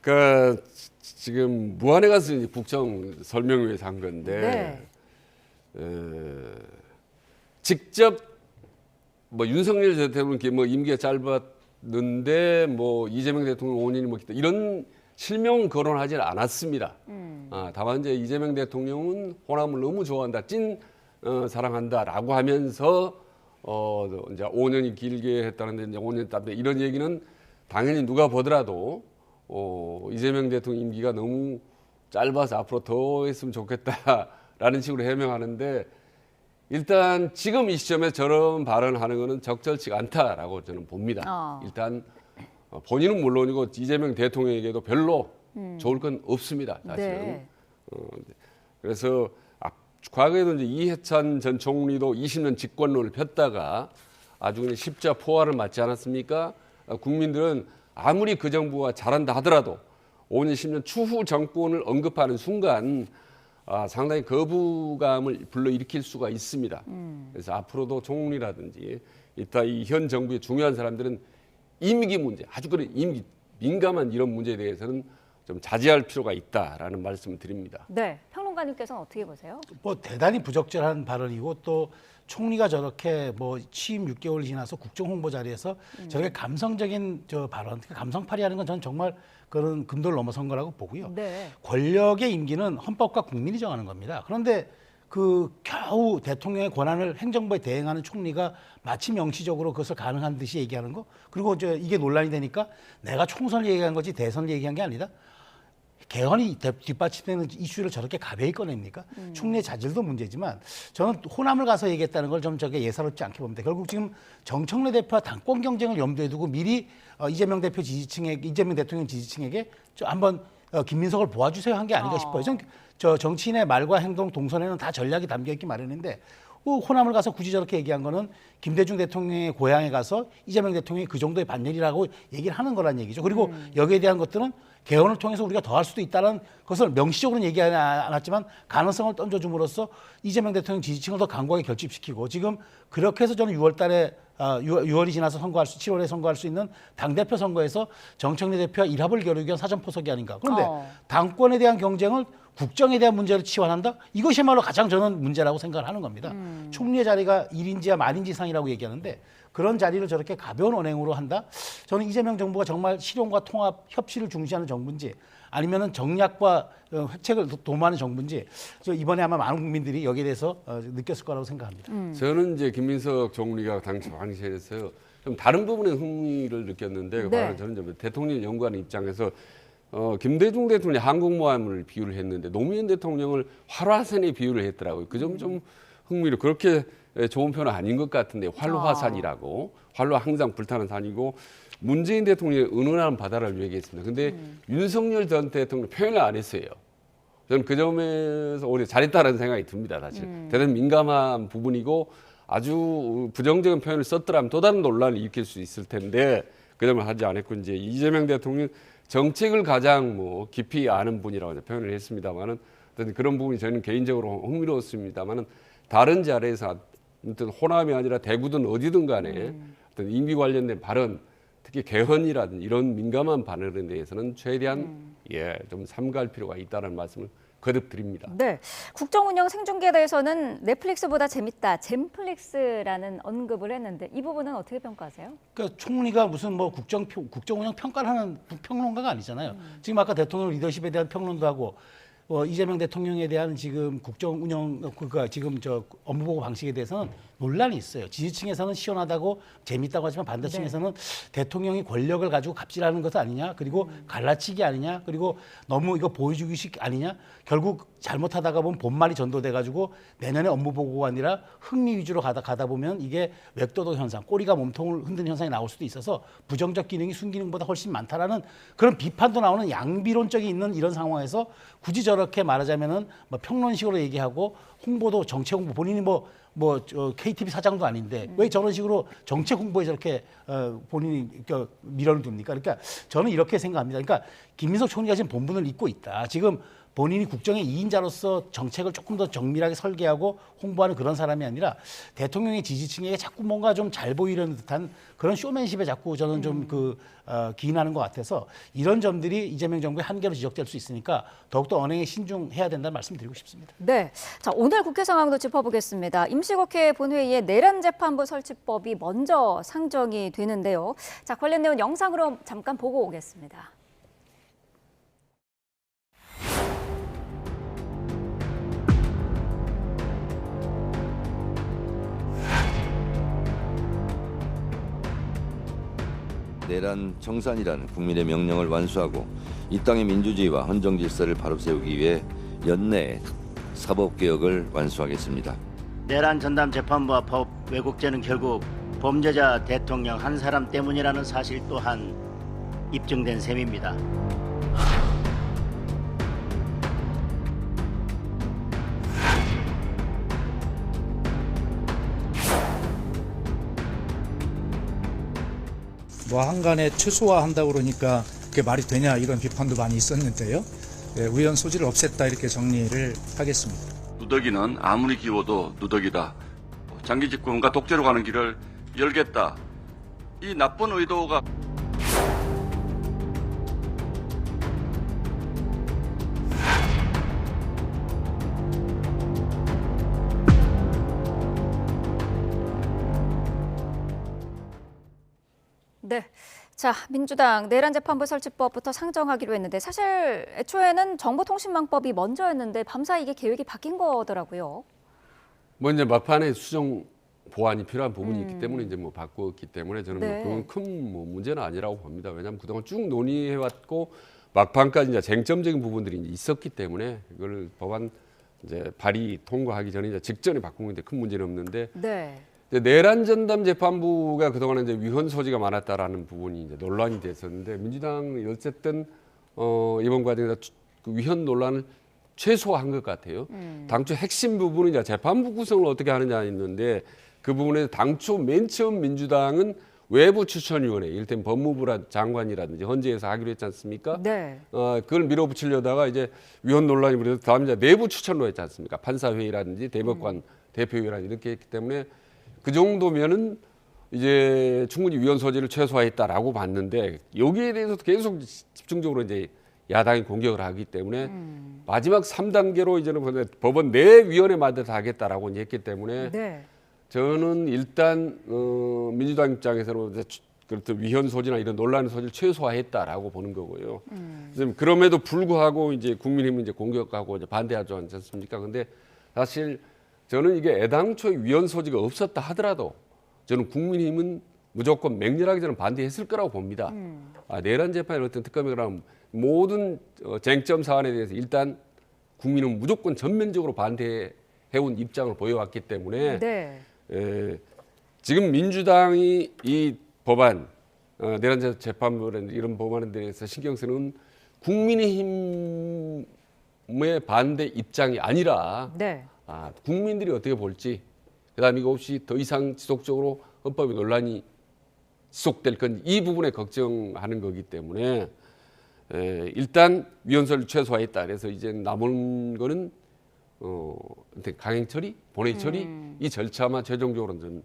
그러니까 지금 무안에 가서 이제 국정 설명회에서 한 건데 직접 뭐 윤석열 대통령 뭐 임기가 짧았는데 뭐 이재명 대통령 5년이 먹겠다 이런 실명 거론하지 않았습니다. 다만 이제 이재명 대통령은 호남을 너무 좋아한다, 찐 사랑한다라고 하면서 이제 5년이 길게 했다는데 이제 5년 따데 이런 얘기는 당연히 누가 보더라도 이재명 대통령 임기가 너무 짧아서 앞으로 더 했으면 좋겠다라는 식으로 해명하는데 일단 지금 이 시점에 저런 발언하는 것은 적절치가 않다라고 저는 봅니다. 일단 본인은 물론이고 이재명 대통령에게도 별로 좋을 건 없습니다. 사실은. 네. 그래서 과거에도 이제 이해찬 전 총리도 20년 집권론을 폈다가 아주 그냥 십자포화를 맞지 않았습니까? 국민들은 아무리 그 정부가 잘한다 하더라도 5년, 10년 추후 정권을 언급하는 순간 상당히 거부감을 불러일으킬 수가 있습니다. 그래서 앞으로도 총리라든지 이따 이 현 정부의 중요한 사람들은 임기 문제, 아주 그런 임기 민감한 이런 문제에 대해서는 좀 자제할 필요가 있다라는 말씀을 드립니다. 네, 평론가님께서는 어떻게 보세요? 뭐 대단히 부적절한 발언이고 또 총리가 저렇게 뭐 취임 6개월 지나서 국정 홍보 자리에서 저렇게 감성적인 저 발언, 감성팔이하는 건 저는 정말 그런 금도를 넘어선 거라고 보고요. 네. 권력의 임기는 헌법과 국민이 정하는 겁니다. 그런데 그 겨우 대통령의 권한을 행정부에 대행하는 총리가 마치 명시적으로 그것을 가능한 듯이 얘기하는 거, 그리고 이게 논란이 되니까 내가 총선을 얘기한 거지 대선을 얘기한 게 아니다. 개헌이 뒷받침되는 이슈를 저렇게 가벼이 꺼냅니까? 총리의 자질도 문제지만 저는 호남을 가서 얘기했다는 걸 좀 저게 예사롭지 않게 봅니다. 결국 지금 정청래 대표와 당권 경쟁을 염두에 두고 미리 이재명 대통령 지지층에게 한번 김민석을 도와주세요 한 게 아닌가 싶어요. 저 정치인의 말과 행동, 동선에는 다 전략이 담겨 있기 마련인데 호남을 가서 굳이 저렇게 얘기한 거는 김대중 대통령의 고향에 가서 이재명 대통령이 그 정도의 반열이라고 얘기를 하는 거란 얘기죠. 그리고 여기에 대한 것들은 개헌을 통해서 우리가 더 할 수도 있다는 것을 명시적으로는 얘기하지 않았지만 가능성을 던져줌으로써 이재명 대통령 지지층을 더 강하게 결집시키고 지금 그렇게 해서 저는 6월 달에 6월이 지나서 7월에 선거할 수 있는 당대표 선거에서 정청래 대표와 일합을 겨루기 위한 사전포석이 아닌가. 그런데 당권에 대한 경쟁을 국정에 대한 문제를 치환한다? 이것이야말로 가장 저는 문제라고 생각을 하는 겁니다. 총리의 자리가 1인지야 만인지상이라고 얘기하는데 그런 자리를 저렇게 가벼운 언행으로 한다? 저는 이재명 정부가 정말 실용과 통합, 협치를 중시하는 정부인지 아니면은 정략과 획책을 도모하는 정부인지 이번에 아마 많은 국민들이 여기에 대해서 느꼈을 거라고 생각합니다. 저는 이제 김민석 총리가 당시에서 좀 다른 부분에 흥미를 느꼈는데 네. 저는 좀 대통령 연구하는 입장에서 김대중 대통령이 한국모함을 비유를 했는데 노무현 대통령을 활화산에 비유를 했더라고요. 그 점 좀 흥미를 그렇게 좋은 표현은 아닌 것 같은데 활화산이라고 활로 항상 불타는 산이고 문재인 대통령이 은은한 바다를 얘기했습니다. 근데 윤석열 전 대통령 표현을 안 했어요. 저는 그 점에서 오히려 잘했다는 생각이 듭니다. 사실 대단히 민감한 부분이고 아주 부정적인 표현을 썼더라면 또 다른 논란을 일으킬 수 있을 텐데 그 점을 하지 않았고 이제 이재명 대통령 정책을 가장 깊이 아는 분이라고 표현을 했습니다만은 그런 부분이 저는 개인적으로 흥미로웠습니다만은 다른 자리에서 아무튼 호남이 아니라 대구든 어디든 간에 어떤 임기 관련된 발언, 특히 개헌이라든지 이런 민감한 발언에 대해서는 최대한 좀 삼가할 필요가 있다는 말씀을 거듭 드립니다. 네, 국정운영 생중계에 대해서는 넷플릭스보다 재밌다, 잼플릭스라는 언급을 했는데 이 부분은 어떻게 평가하세요? 그러니까 총리가 무슨 국정운영 평가를 하는 평론가가 아니잖아요. 지금 아까 대통령 리더십에 대한 평론도 하고 이재명 대통령에 대한 지금 국정운영 지금 업무보고 방식에 대해서는 논란이 있어요. 지지층에서는 시원하다고 재밌다고 하지만 반대층에서는 대통령이 권력을 가지고 갑질하는 것 아니냐, 그리고 갈라치기 아니냐, 그리고 너무 이거 보여주기식 아니냐, 결국 잘못하다가 보면 본말이 전도돼가지고 내년에 업무보고가 아니라 흥미 위주로 가다 보면 이게 웹도도 현상, 꼬리가 몸통을 흔드는 현상이 나올 수도 있어서 부정적 기능이 순기능보다 훨씬 많다라는 그런 비판도 나오는 양비론적이 있는 이런 상황에서 굳이 저렇게 말하자면은 평론식으로 얘기하고 홍보도 정책 홍보 본인이 KTV 사장도 아닌데 왜 저런 식으로 정책 홍보에 저렇게 본인이 미련을 둡니까? 그러니까 저는 이렇게 생각합니다. 그러니까 김민석 총리가 지금 본분을 잊고 있다. 지금 본인이 국정의 2인자로서 정책을 조금 더 정밀하게 설계하고 홍보하는 그런 사람이 아니라 대통령의 지지층에게 자꾸 뭔가 좀 잘 보이려는 듯한 그런 쇼맨십에 자꾸 저는 좀 기인하는 것 같아서 이런 점들이 이재명 정부의 한계로 지적될 수 있으니까 더욱더 언행에 신중해야 된다는 말씀 드리고 싶습니다. 네, 자 오늘 국회 상황도 짚어보겠습니다. 임시국회 본회의에 내란재판부 설치법이 먼저 상정이 되는데요. 자 관련 내용 영상으로 잠깐 보고 오겠습니다. 내란 청산이라는 국민의 명령을 완수하고 이 땅의 민주주의와 헌정 질서를 바로 세우기 위해 연내에 사법개혁을 완수하겠습니다. 내란 전담 재판부와 법 왜곡죄는 결국 범죄자 대통령 한 사람 때문이라는 사실 또한 입증된 셈입니다. 한간에 최소화한다고 그러니까 그게 말이 되냐 이런 비판도 많이 있었는데요. 위헌 소지를 없앴다 이렇게 정리를 하겠습니다. 누더기는 아무리 기워도 누더기다. 장기 집권과 독재로 가는 길을 열겠다. 이 나쁜 의도가 네. 자, 민주당 내란재판부 설치법부터 상정하기로 했는데 사실 애초에는 정보통신망법이 먼저였는데 밤사이 이게 계획이 바뀐 거더라고요. 뭐 이제 막판에 수정 보완이 필요한 부분이 있기 때문에 이제 뭐 바꿨기 때문에 저는 네. 뭐 그건 큰 뭐 문제는 아니라고 봅니다. 왜냐하면 그동안 쭉 논의해왔고 막판까지 이제 쟁점적인 부분들이 이제 있었기 때문에 이걸 법안 이제 발의 통과하기 전에 이제 직전에 바꾼 건데 큰 문제는 없는데. 네. 내란 전담 재판부가 그동안 이제 위헌 소지가 많았다라는 부분이 이제 논란이 됐었는데 민주당은 어쨌든 이번 과정에서 그 위헌 논란을 최소화한 것 같아요. 당초 핵심 부분은 이제 재판부 구성을 어떻게 하느냐 있는데 그 부분에서 당초 맨 처음 민주당은 외부 추천위원회, 이를테면 법무부 장관이라든지 헌재에서 하기로 했지 않습니까? 네. 그걸 밀어붙이려다가 이제 위헌 논란이 벌어서 다음 이제 내부 추천로 했지 않습니까? 판사회의라든지 대법관 대표회의라든지 이렇게 했기 때문에 그 정도면은 이제 충분히 위헌 소지를 최소화했다라고 봤는데 여기에 대해서 계속 집중적으로 이제 야당이 공격을 하기 때문에 마지막 3단계로 이제는 법원 내 위원회 만들어서 하겠다라고 이제 했기 때문에 네. 저는 일단 민주당 입장에서는 그렇듯 위헌 소지나 이런 논란의 소지를 최소화했다라고 보는 거고요. 그럼에도 불구하고 이제 국민의힘은 이제 공격하고 이제 반대하지 않습니까? 근데 사실 저는 이게 애당초 위헌 소지가 없었다 하더라도 저는 국민의힘은 무조건 맹렬하게 저는 반대했을 거라고 봅니다. 내란 재판의 어떤 특검이라는 모든 쟁점 사안에 대해서 일단 국민은 무조건 전면적으로 반대해온 입장을 보여왔기 때문에 네. 지금 민주당이 이 법안 내란 재판부 이런 법안에 대해서 신경 쓰는 국민의힘의 반대 입장이 아니라 네. 국민들이 어떻게 볼지, 그다음에 이거 없이 더 이상 지속적으로 헌법의 논란이 지속될 건지 이 부분에 걱정하는 거기 때문에 일단 위헌소를 최소화했다. 그래서 이제 남은 거는 강행 처리, 본회의 처리 이 절차만 최종적으로는 좀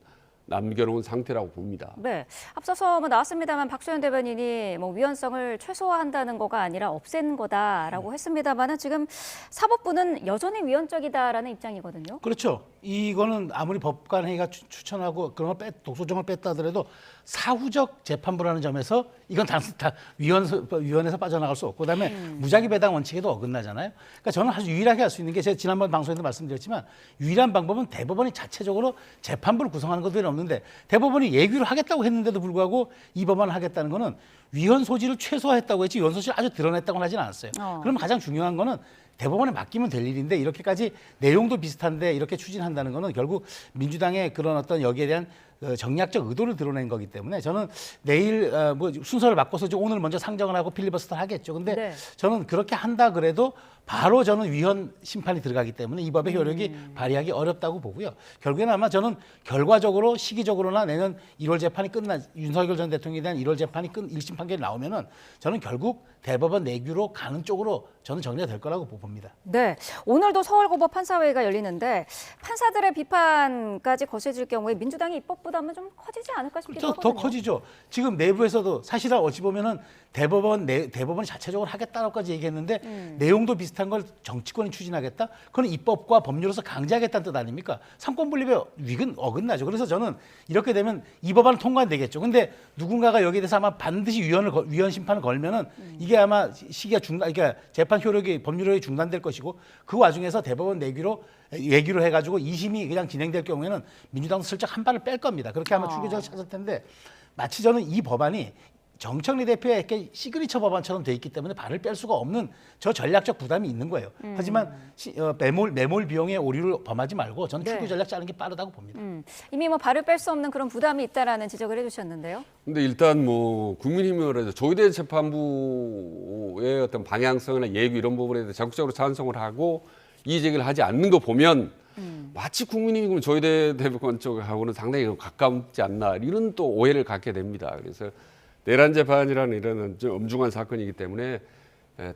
남겨놓은 상태라고 봅니다. 네, 앞서서 뭐 나왔습니다만 박소연 대변인이 뭐 위헌성을 최소화한다는 거가 아니라 없앤 거다라고 했습니다만은 지금 사법부는 여전히 위헌적이다라는 입장이거든요. 그렇죠. 이거는 아무리 법관회의가 추천하고 그런 걸 독소정을 뺐다 하더라도 사후적 재판부라는 점에서 이건 다 위헌에서 빠져나갈 수 없고 그다음에 무작위 배당 원칙에도 어긋나잖아요. 그러니까 저는 아주 유일하게 할 수 있는 게 제가 지난번 방송에도 말씀드렸지만 유일한 방법은 대법원이 자체적으로 재판부를 구성하는 것들이 없는데 대법원이 예규를 하겠다고 했는데도 불구하고 이 법안을 하겠다는 거는 위헌 소지를 최소화했다고 했지 위헌 소지를 아주 드러냈다고는 하진 않았어요. 그럼 가장 중요한 거는 대법원에 맡기면 될 일인데 이렇게까지 내용도 비슷한데 이렇게 추진한다는 거는 결국 민주당의 그런 어떤 여기에 대한 정략적 의도를 드러낸 거기 때문에 저는 내일 뭐 순서를 바꿔서 오늘 먼저 상정을 하고 필리버스터를 하겠죠. 근데 네. 저는 그렇게 한다 그래도 바로 저는 위헌 심판이 들어가기 때문에 이 법의 효력이 발휘하기 어렵다고 보고요. 결국에는 아마 저는 결과적으로 시기적으로나 내년 1월 재판이 윤석열 전 대통령에 대한 1월 재판이 1심 판결이 나오면은 저는 결국 대법원 내규로 가는 쪽으로 저는 정리가 될 거라고 봅니다. 네, 오늘도 서울고법 판사회의가 열리는데 판사들의 비판까지 거세질 경우에 민주당의 입법 부담은 좀 커지지 않을까 싶기도 하거든요. 더 커지죠. 지금 내부에서도 사실은 어찌 보면은 대법원이 자체적으로 하겠다고까지 얘기했는데 내용도 비슷한 걸 정치권이 추진하겠다? 그건 입법과 법률로서 강제하겠다는 뜻 아닙니까? 삼권분립의 위는 어긋나죠. 그래서 저는 이렇게 되면 이 법안은 통과되겠죠. 근데 누군가가 여기에 대해서 아마 반드시 위헌 심판을 걸면은 이게 아마 시기가 그러니까 재판 효력이 법률 효력이 중단될 것이고 그 와중에서 대법원 예규로 해가지고 2심이 그냥 진행될 경우에는 민주당도 슬쩍 한 발을 뺄 겁니다. 그렇게 아마 출구적을 찾을 텐데 마치 저는 이 법안이 정청래 대표의 이렇게 시그니처 법안처럼 돼 있기 때문에 발을 뺄 수가 없는 저 전략적 부담이 있는 거예요. 하지만 매몰 비용의 오류를 범하지 말고 저는 출구 전략 짜는 게 빠르다고 봅니다. 이미 뭐 발을 뺄 수 없는 그런 부담이 있다라는 지적을 해주셨는데요. 근데 일단 뭐 국민힘으로 해서 조희대 재판부의 어떤 방향성이나 예규 이런 부분에 대해서 적극적으로 찬성을 하고 이의 제기를 하지 않는 거 보면 마치 국민힘이 조희대 대법관 쪽하고는 상당히 가깝지 않나 이런 또 오해를 갖게 됩니다. 그래서 내란 재판이라는 이런 좀 엄중한 사건이기 때문에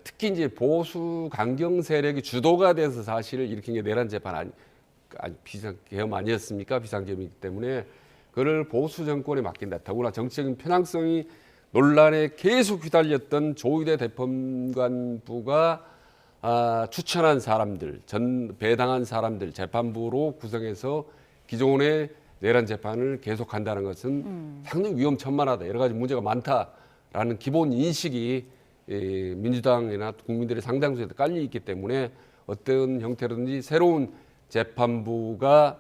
특히 이제 보수 강경 세력이 주도가 돼서 사실 일으킨 게 내란 재판 비상계엄 아니었습니까? 비상계엄이기 때문에 그걸 보수 정권에 맡긴다. 더구나 정치적인 편향성이 논란에 계속 휘달렸던 조희대 대법관부가 추천한 사람들, 배당한 사람들 재판부로 구성해서 기존의 내란 재판을 계속한다는 것은 상당히 위험천만하다. 여러 가지 문제가 많다라는 기본 인식이 민주당이나 국민들의 상당수에 깔려 있기 때문에 어떤 형태로든지 새로운 재판부가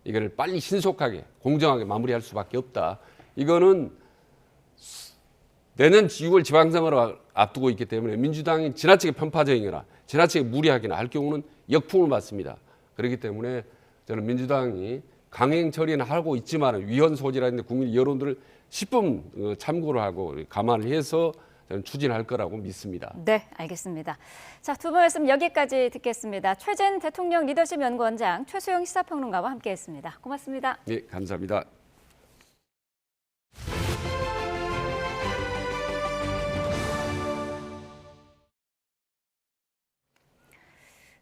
이걸 빨리 신속하게 공정하게 마무리할 수밖에 없다. 이거는 내년 6월 지방선거를 앞두고 있기 때문에 민주당이 지나치게 편파적이거나 지나치게 무리하거나 할 경우는 역풍을 맞습니다. 그렇기 때문에 저는 민주당이 강행 처리는 하고 있지만 위헌 소지라는 국민 여론들을 10분 참고를 하고 감안을 해서 저는 추진할 거라고 믿습니다. 네, 알겠습니다. 자, 두 분 말씀 여기까지 듣겠습니다. 최진 대통령 리더십 연구원장, 최수영 시사평론가와 함께했습니다. 고맙습니다. 네, 감사합니다.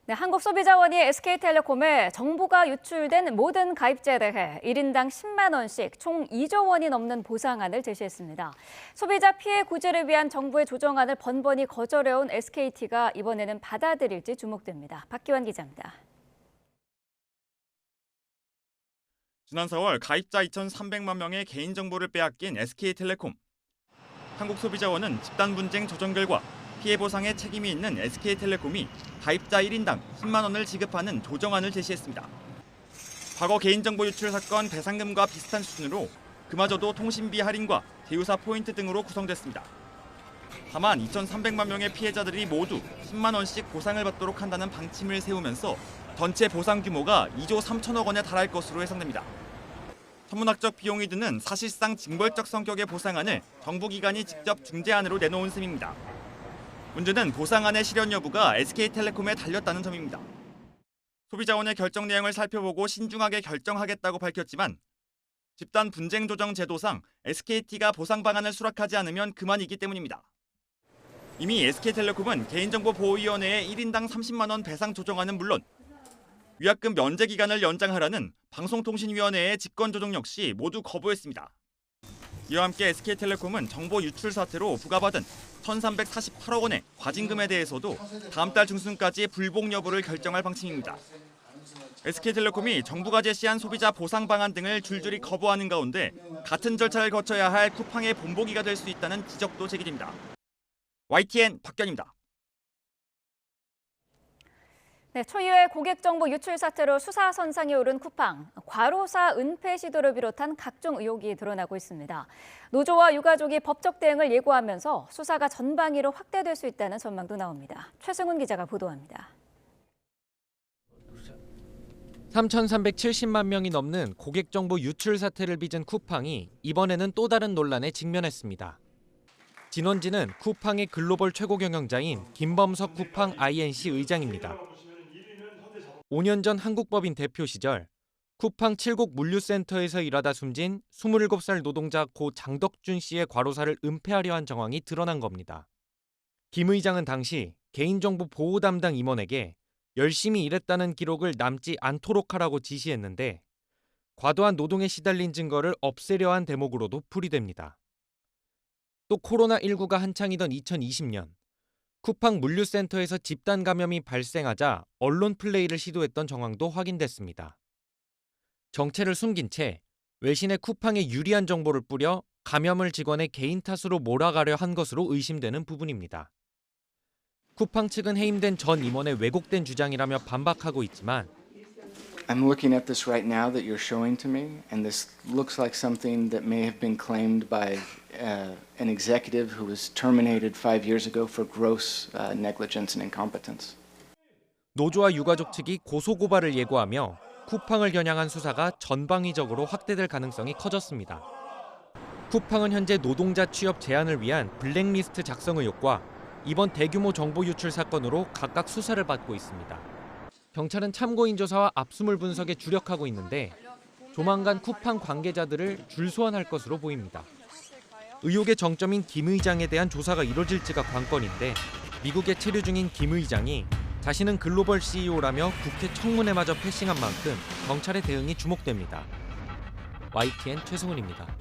네, 한국소비자원이 SK텔레콤에 정보가 유출된 모든 가입자에 대해 1인당 10만 원씩 총 2조 원이 넘는 보상안을 제시했습니다. 소비자 피해 구제를 위한 정부의 조정안을 번번이 거절해온 SKT가 이번에는 받아들일지 주목됩니다. 박기환 기자입니다. 지난 4월 가입자 2,300만 명의 개인정보를 빼앗긴 SK텔레콤. 한국소비자원은 집단 분쟁 조정 결과 피해 보상에 책임이 있는 SK텔레콤이 가입자 1인당 10만 원을 지급하는 조정안을 제시했습니다. 과거 개인정보 유출 사건 배상금과 비슷한 수준으로 그마저도 통신비 할인과 대유사 포인트 등으로 구성됐습니다. 다만 2,300만 명의 피해자들이 모두 10만 원씩 보상을 받도록 한다는 방침을 세우면서 전체 보상 규모가 2조 3천억 원에 달할 것으로 예상됩니다. 천문학적 비용이 드는 사실상 징벌적 성격의 보상안을 정부기관이 직접 중재안으로 내놓은 셈입니다. 문제는 보상안의 실현 여부가 SK텔레콤에 달렸다는 점입니다. 소비자원의 결정 내용을 살펴보고 신중하게 결정하겠다고 밝혔지만 집단 분쟁 조정 제도상 SKT가 보상 방안을 수락하지 않으면 그만이기 때문입니다. 이미 SK텔레콤은 개인정보보호위원회의 1인당 30만 원 배상 조정안은 물론 위약금 면제 기간을 연장하라는 방송통신위원회의 직권 조정 역시 모두 거부했습니다. 이와 함께 SK텔레콤은 정보 유출 사태로 부과받은 1,348억 원의 과징금에 대해서도 다음 달 중순까지 불복 여부를 결정할 방침입니다. SK텔레콤이 정부가 제시한 소비자 보상 방안 등을 줄줄이 거부하는 가운데 같은 절차를 거쳐야 할 쿠팡의 본보기가 될 수 있다는 지적도 제기됩니다. YTN 박견입니다. 네, 초유의 고객정보 유출 사태로 수사 선상에 오른 쿠팡. 과로사 은폐 시도를 비롯한 각종 의혹이 드러나고 있습니다. 노조와 유가족이 법적 대응을 예고하면서 수사가 전방위로 확대될 수 있다는 전망도 나옵니다. 최승훈 기자가 보도합니다. 3,370만 명이 넘는 고객정보 유출 사태를 빚은 쿠팡이 이번에는 또 다른 논란에 직면했습니다. 진원지는 쿠팡의 글로벌 최고 경영자인 김범석 쿠팡 INC 의장입니다. 5년 전 한국법인 대표 시절 쿠팡 칠곡 물류센터에서 일하다 숨진 27살 노동자 고 장덕준 씨의 과로사를 은폐하려 한 정황이 드러난 겁니다. 김 의장은 당시 개인정보 보호 담당 임원에게 열심히 일했다는 기록을 남지 않도록 하라고 지시했는데 과도한 노동에 시달린 증거를 없애려 한 대목으로도 풀이됩니다. 또 코로나19가 한창이던 2020년 쿠팡 물류센터에서 집단 감염이 발생하자 언론 플레이를 시도했던 정황도 확인됐습니다. 정체를 숨긴 채 외신에 쿠팡에 유리한 정보를 뿌려 감염을 직원의 개인 탓으로 몰아가려 한 것으로 의심되는 부분입니다. 쿠팡 측은 해임된 전 임원의 왜곡된 주장이라며 반박하고 있지만 I'm looking at this right now that you're showing to me, and this looks like something that may have been claimed by an executive who was terminated 5 years ago for gross negligence and incompetence. 노조와 유가족 측이 고소고발을 예고하며 쿠팡을 겨냥한 수사가 전방위적으로 확대될 가능성이 커졌습니다. 쿠팡은 현재 노동자 취업 제한을 위한 블랙리스트 작성 의혹과 이번 대규모 정보 유출 사건으로 각각 수사를 받고 있습니다. 경찰은 참고인 조사와 압수물 분석에 주력하고 있는데 조만간 쿠팡 관계자들을 줄소환할 것으로 보입니다. 의혹의 정점인 김 의장에 대한 조사가 이뤄질지가 관건인데 미국에 체류 중인 김 의장이 자신은 글로벌 CEO라며 국회 청문회마저 패싱한 만큼 경찰의 대응이 주목됩니다. YTN 최승훈입니다.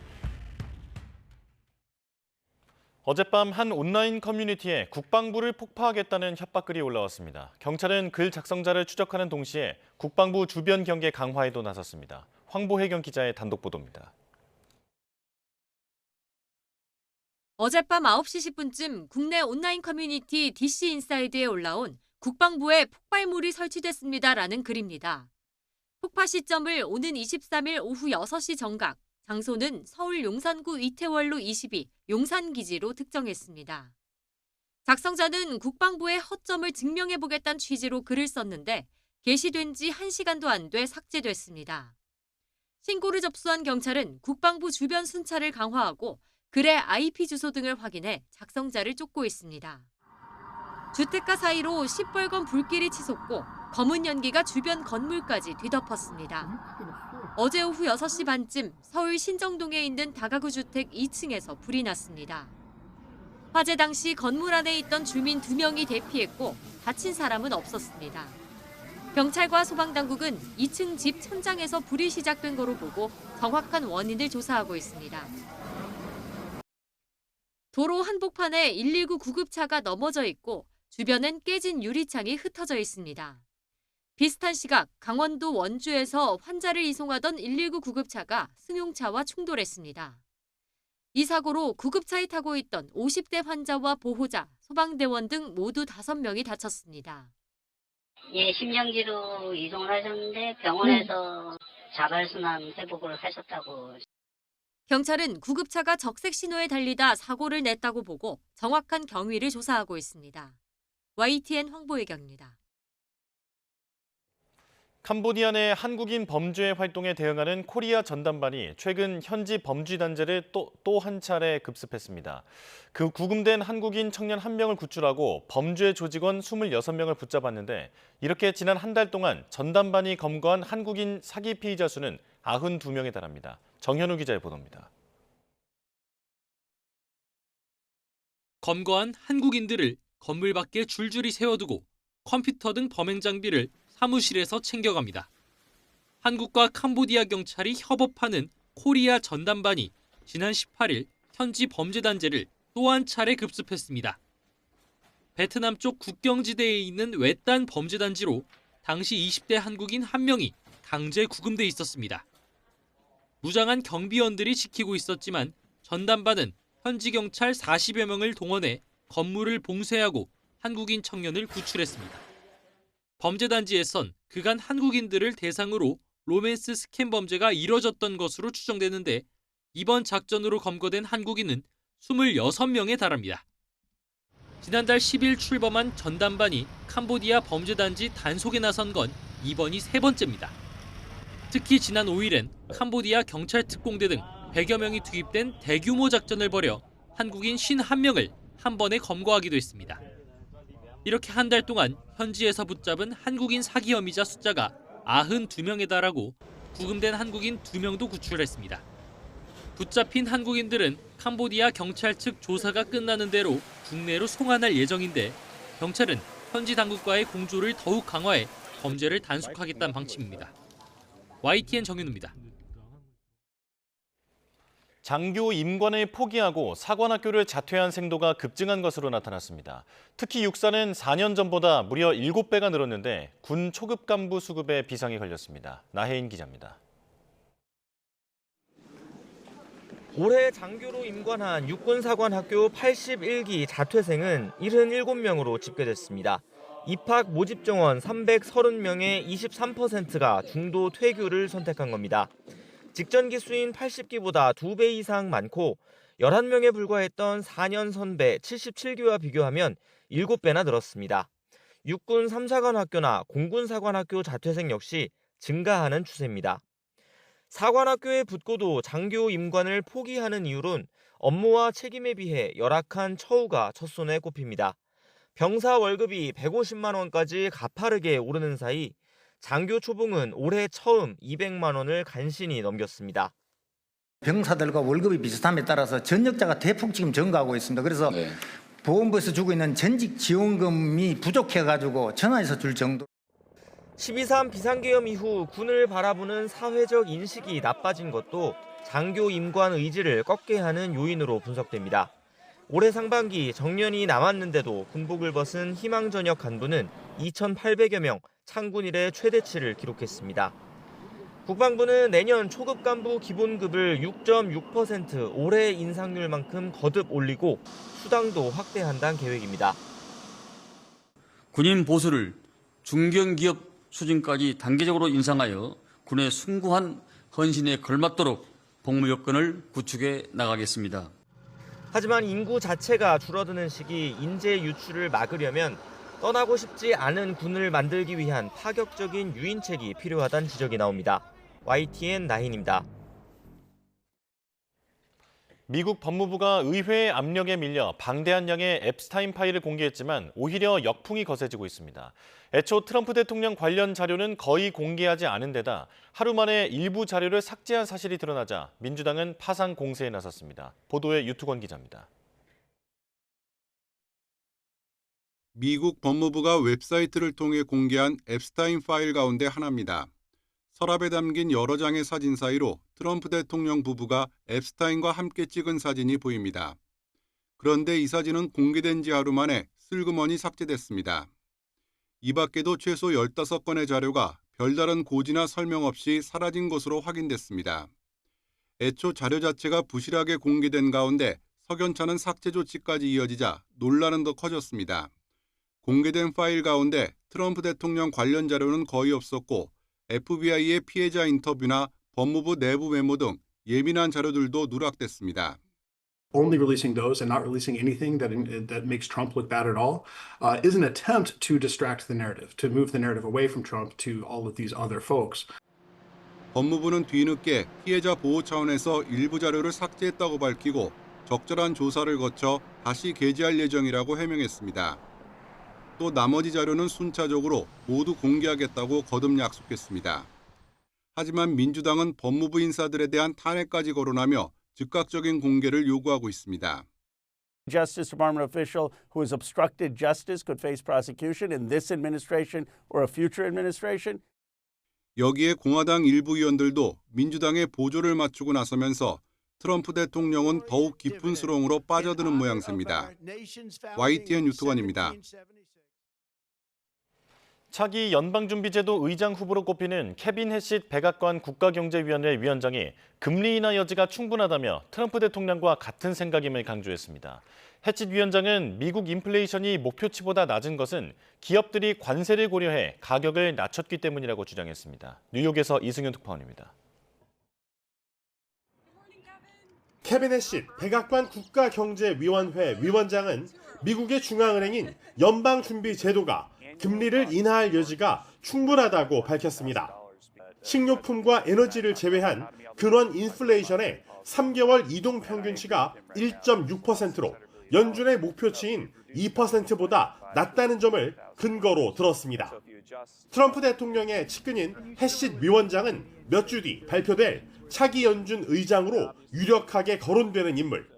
어젯밤 한 온라인 커뮤니티에 국방부를 폭파하겠다는 협박글이 올라왔습니다. 경찰은 글 작성자를 추적하는 동시에 국방부 주변 경계 강화에도 나섰습니다. 황보혜경 기자의 단독 보도입니다. 어젯밤 9시 10분쯤 국내 온라인 커뮤니티 DC인사이드에 올라온 국방부에 폭발물이 설치됐습니다라는 글입니다. 폭파 시점을 오는 23일 오후 6시 정각, 장소는 서울 용산구 이태원로 22 용산기지로 특정했습니다. 작성자는 국방부의 허점을 증명해보겠다는 취지로 글을 썼는데 게시된 지 1시간도 안 돼 삭제됐습니다. 신고를 접수한 경찰은 국방부 주변 순찰을 강화하고 글의 IP 주소 등을 확인해 작성자를 쫓고 있습니다. 주택가 사이로 시뻘건 불길이 치솟고 검은 연기가 주변 건물까지 뒤덮었습니다. 어제 오후 6시 반쯤 서울 신정동에 있는 다가구 주택 2층에서 불이 났습니다. 화재 당시 건물 안에 있던 주민 2명이 대피했고 다친 사람은 없었습니다. 경찰과 소방당국은 2층 집 천장에서 불이 시작된 거로 보고 정확한 원인을 조사하고 있습니다. 도로 한복판에 119 구급차가 넘어져 있고 주변엔 깨진 유리창이 흩어져 있습니다. 비슷한 시각 강원도 원주에서 환자를 이송하던 119 구급차가 승용차와 충돌했습니다. 이 사고로 구급차에 타고 있던 50대 환자와 보호자, 소방대원 등 모두 5명이 다쳤습니다. 예, 심정지로 이송을 하셨는데 병원에서 자발순환 회복을 하셨다고. 경찰은 구급차가 적색 신호에 달리다 사고를 냈다고 보고 정확한 경위를 조사하고 있습니다. YTN 황보혜경입니다. 캄보디아 내 한국인 범죄 활동에 대응하는 코리아 전담반이 최근 현지 범죄 단체를 또 한 차례 급습했습니다. 그 구금된 한국인 청년 1명을 구출하고 범죄 조직원 26명을 붙잡았는데 이렇게 지난 한 달 동안 전담반이 검거한 한국인 사기 피의자 수는 92명에 달합니다. 정현우 기자의 보도입니다. 검거한 한국인들을 건물 밖에 줄줄이 세워두고 컴퓨터 등 범행 장비를 사무실에서 챙겨갑니다. 한국과 캄보디아 경찰이 협업하는 코리아 전담반이 지난 18일 현지 범죄 단체를 또 한 차례 급습했습니다. 베트남 쪽 국경지대에 있는 외딴 범죄 단지로 당시 20대 한국인 1명이 강제 구금돼 있었습니다. 무장한 경비원들이 지키고 있었지만 전담반은 현지 경찰 40여 명을 동원해 건물을 봉쇄하고 한국인 청년을 구출했습니다. 범죄 단지에선 그간 한국인들을 대상으로 로맨스 스캠 범죄가 이뤄졌던 것으로 추정되는데 이번 작전으로 검거된 한국인은 26명에 달합니다. 지난달 10일 출범한 전담반이 캄보디아 범죄 단지 단속에 나선 건 이번이 3번째입니다. 특히 지난 5일엔 캄보디아 경찰 특공대 등 100여 명이 투입된 대규모 작전을 벌여 한국인 51명을 한 번에 검거하기도 했습니다. 이렇게 한 달 동안 현지에서 붙잡은 한국인 사기 혐의자 숫자가 92명에 달하고 구금된 한국인 2명도 구출했습니다. 붙잡힌 한국인들은 캄보디아 경찰 측 조사가 끝나는 대로 국내로 송환할 예정인데 경찰은 현지 당국과의 공조를 더욱 강화해 범죄를 단속하겠다는 방침입니다. YTN 정윤우입니다. 장교 임관을 포기하고 사관학교를 자퇴한 생도가 급증한 것으로 나타났습니다. 특히 육사는 4년 전보다 무려 7배가 늘었는데 군 초급 간부 수급에 비상이 걸렸습니다. 나혜인 기자입니다. 올해 장교로 임관한 육군사관학교 81기 자퇴생은 77명으로 집계됐습니다. 입학 모집 정원 330명의 23%가 중도 퇴교를 선택한 겁니다. 직전 기수인 80기보다 2배 이상 많고 11명에 불과했던 4년 선배 77기와 비교하면 7배나 늘었습니다. 육군 3사관학교나 공군사관학교 자퇴생 역시 증가하는 추세입니다. 사관학교에 붙고도 장교 임관을 포기하는 이유는 업무와 책임에 비해 열악한 처우가 첫손에 꼽힙니다. 병사 월급이 150만 원까지 가파르게 오르는 사이 장교 초봉은 올해 처음 200만 원을 간신히 넘겼습니다. 병사들과 월급이 비슷함에 따라서 전역자가 대폭 지금 증가하고 있습니다. 그래서 보건부에서 주고 있는 전직 지원금이 부족해가지고 전화해서 줄 정도. 12.3 비상계엄 이후 군을 바라보는 사회적 인식이 나빠진 것도 장교 임관 의지를 꺾게 하는 요인으로 분석됩니다. 올해 상반기 정년이 남았는데도 군복을 벗은 희망전역 간부는 2,800여 명, 창군 이래 최대치를 기록했습니다. 국방부는 내년 초급 간부 기본급을 6.6% 올해 인상률만큼 거듭 올리고 수당도 확대한다는 계획입니다. 군인 보수를 중견기업 수준까지 단계적으로 인상하여 군의 숭고한 헌신에 걸맞도록 복무 여건을 구축해 나가겠습니다. 하지만 인구 자체가 줄어드는 시기 인재 유출을 막으려면 떠나고 싶지 않은 군을 만들기 위한 파격적인 유인책이 필요하다는 지적이 나옵니다. YTN 나힌입니다. 미국 법무부가 의회의 압력에 밀려 방대한 양의 앱스타인 파일을 공개했지만 오히려 역풍이 거세지고 있습니다. 애초 트럼프 대통령 관련 자료는 거의 공개하지 않은 데다 하루 만에 일부 자료를 삭제한 사실이 드러나자 민주당은 파상 공세에 나섰습니다. 보도에 유투권 기자입니다. 미국 법무부가 웹사이트를 통해 공개한 앱스타인 파일 가운데 하나입니다. 서랍에 담긴 여러 장의 사진 사이로 트럼프 대통령 부부가 앱스타인과 함께 찍은 사진이 보입니다. 그런데 이 사진은 공개된 지 하루 만에 슬그머니 삭제됐습니다. 이 밖에도 최소 15건의 자료가 별다른 고지나 설명 없이 사라진 것으로 확인됐습니다. 애초 자료 자체가 부실하게 공개된 가운데 석연찮은 삭제 조치까지 이어지자 논란은 더 커졌습니다. 공개된 파일 가운데 트럼프 대통령 관련 자료는 거의 없었고 FBI의 피해자 인터뷰나 법무부 내부 메모 등 예민한 자료들도 누락됐습니다. Only releasing those and not releasing anything that makes Trump look bad at all is an attempt to distract the narrative, to move the narrative away from Trump to all of these other folks. 법무부는 뒤늦게 피해자 보호 차원에서 일부 자료를 삭제했다고 밝히고 적절한 조사를 거쳐 다시 게재할 예정이라고 해명했습니다. 또 나머지 자료는 순차적으로 모두 공개하겠다고 거듭 약속했습니다. 하지만 민주당은 법무부 인사들에 대한 탄핵까지 거론하며 즉각적인 공개를 요구하고 있습니다. Justice Department official who has obstructed justice could face prosecution in this administration or a future administration. 여기에 공화당 일부 의원들도 민주당의 보조를 맞추고 나서면서 트럼프 대통령은 더욱 깊은 수렁으로 빠져드는 모양새입니다. YTN 유투관입니다. 차기 연방준비제도 의장 후보로 꼽히는 케빈 해싯 백악관 국가경제위원회 위원장이 금리 인하 여지가 충분하다며 트럼프 대통령과 같은 생각임을 강조했습니다. 해칫 위원장은 미국 인플레이션이 목표치보다 낮은 것은 기업들이 관세를 고려해 가격을 낮췄기 때문이라고 주장했습니다. 뉴욕에서 이승윤 특파원입니다. 케빈 해싯 백악관 국가경제위원회 위원장은 미국의 중앙은행인 연방준비제도가 금리를 인하할 여지가 충분하다고 밝혔습니다. 식료품과 에너지를 제외한 근원 인플레이션의 3개월 이동평균치가 1.6%로 연준의 목표치인 2%보다 낮다는 점을 근거로 들었습니다. 트럼프 대통령의 측근인 해싯 위원장은 몇 주 뒤 발표될 차기 연준 의장으로 유력하게 거론되는 인물.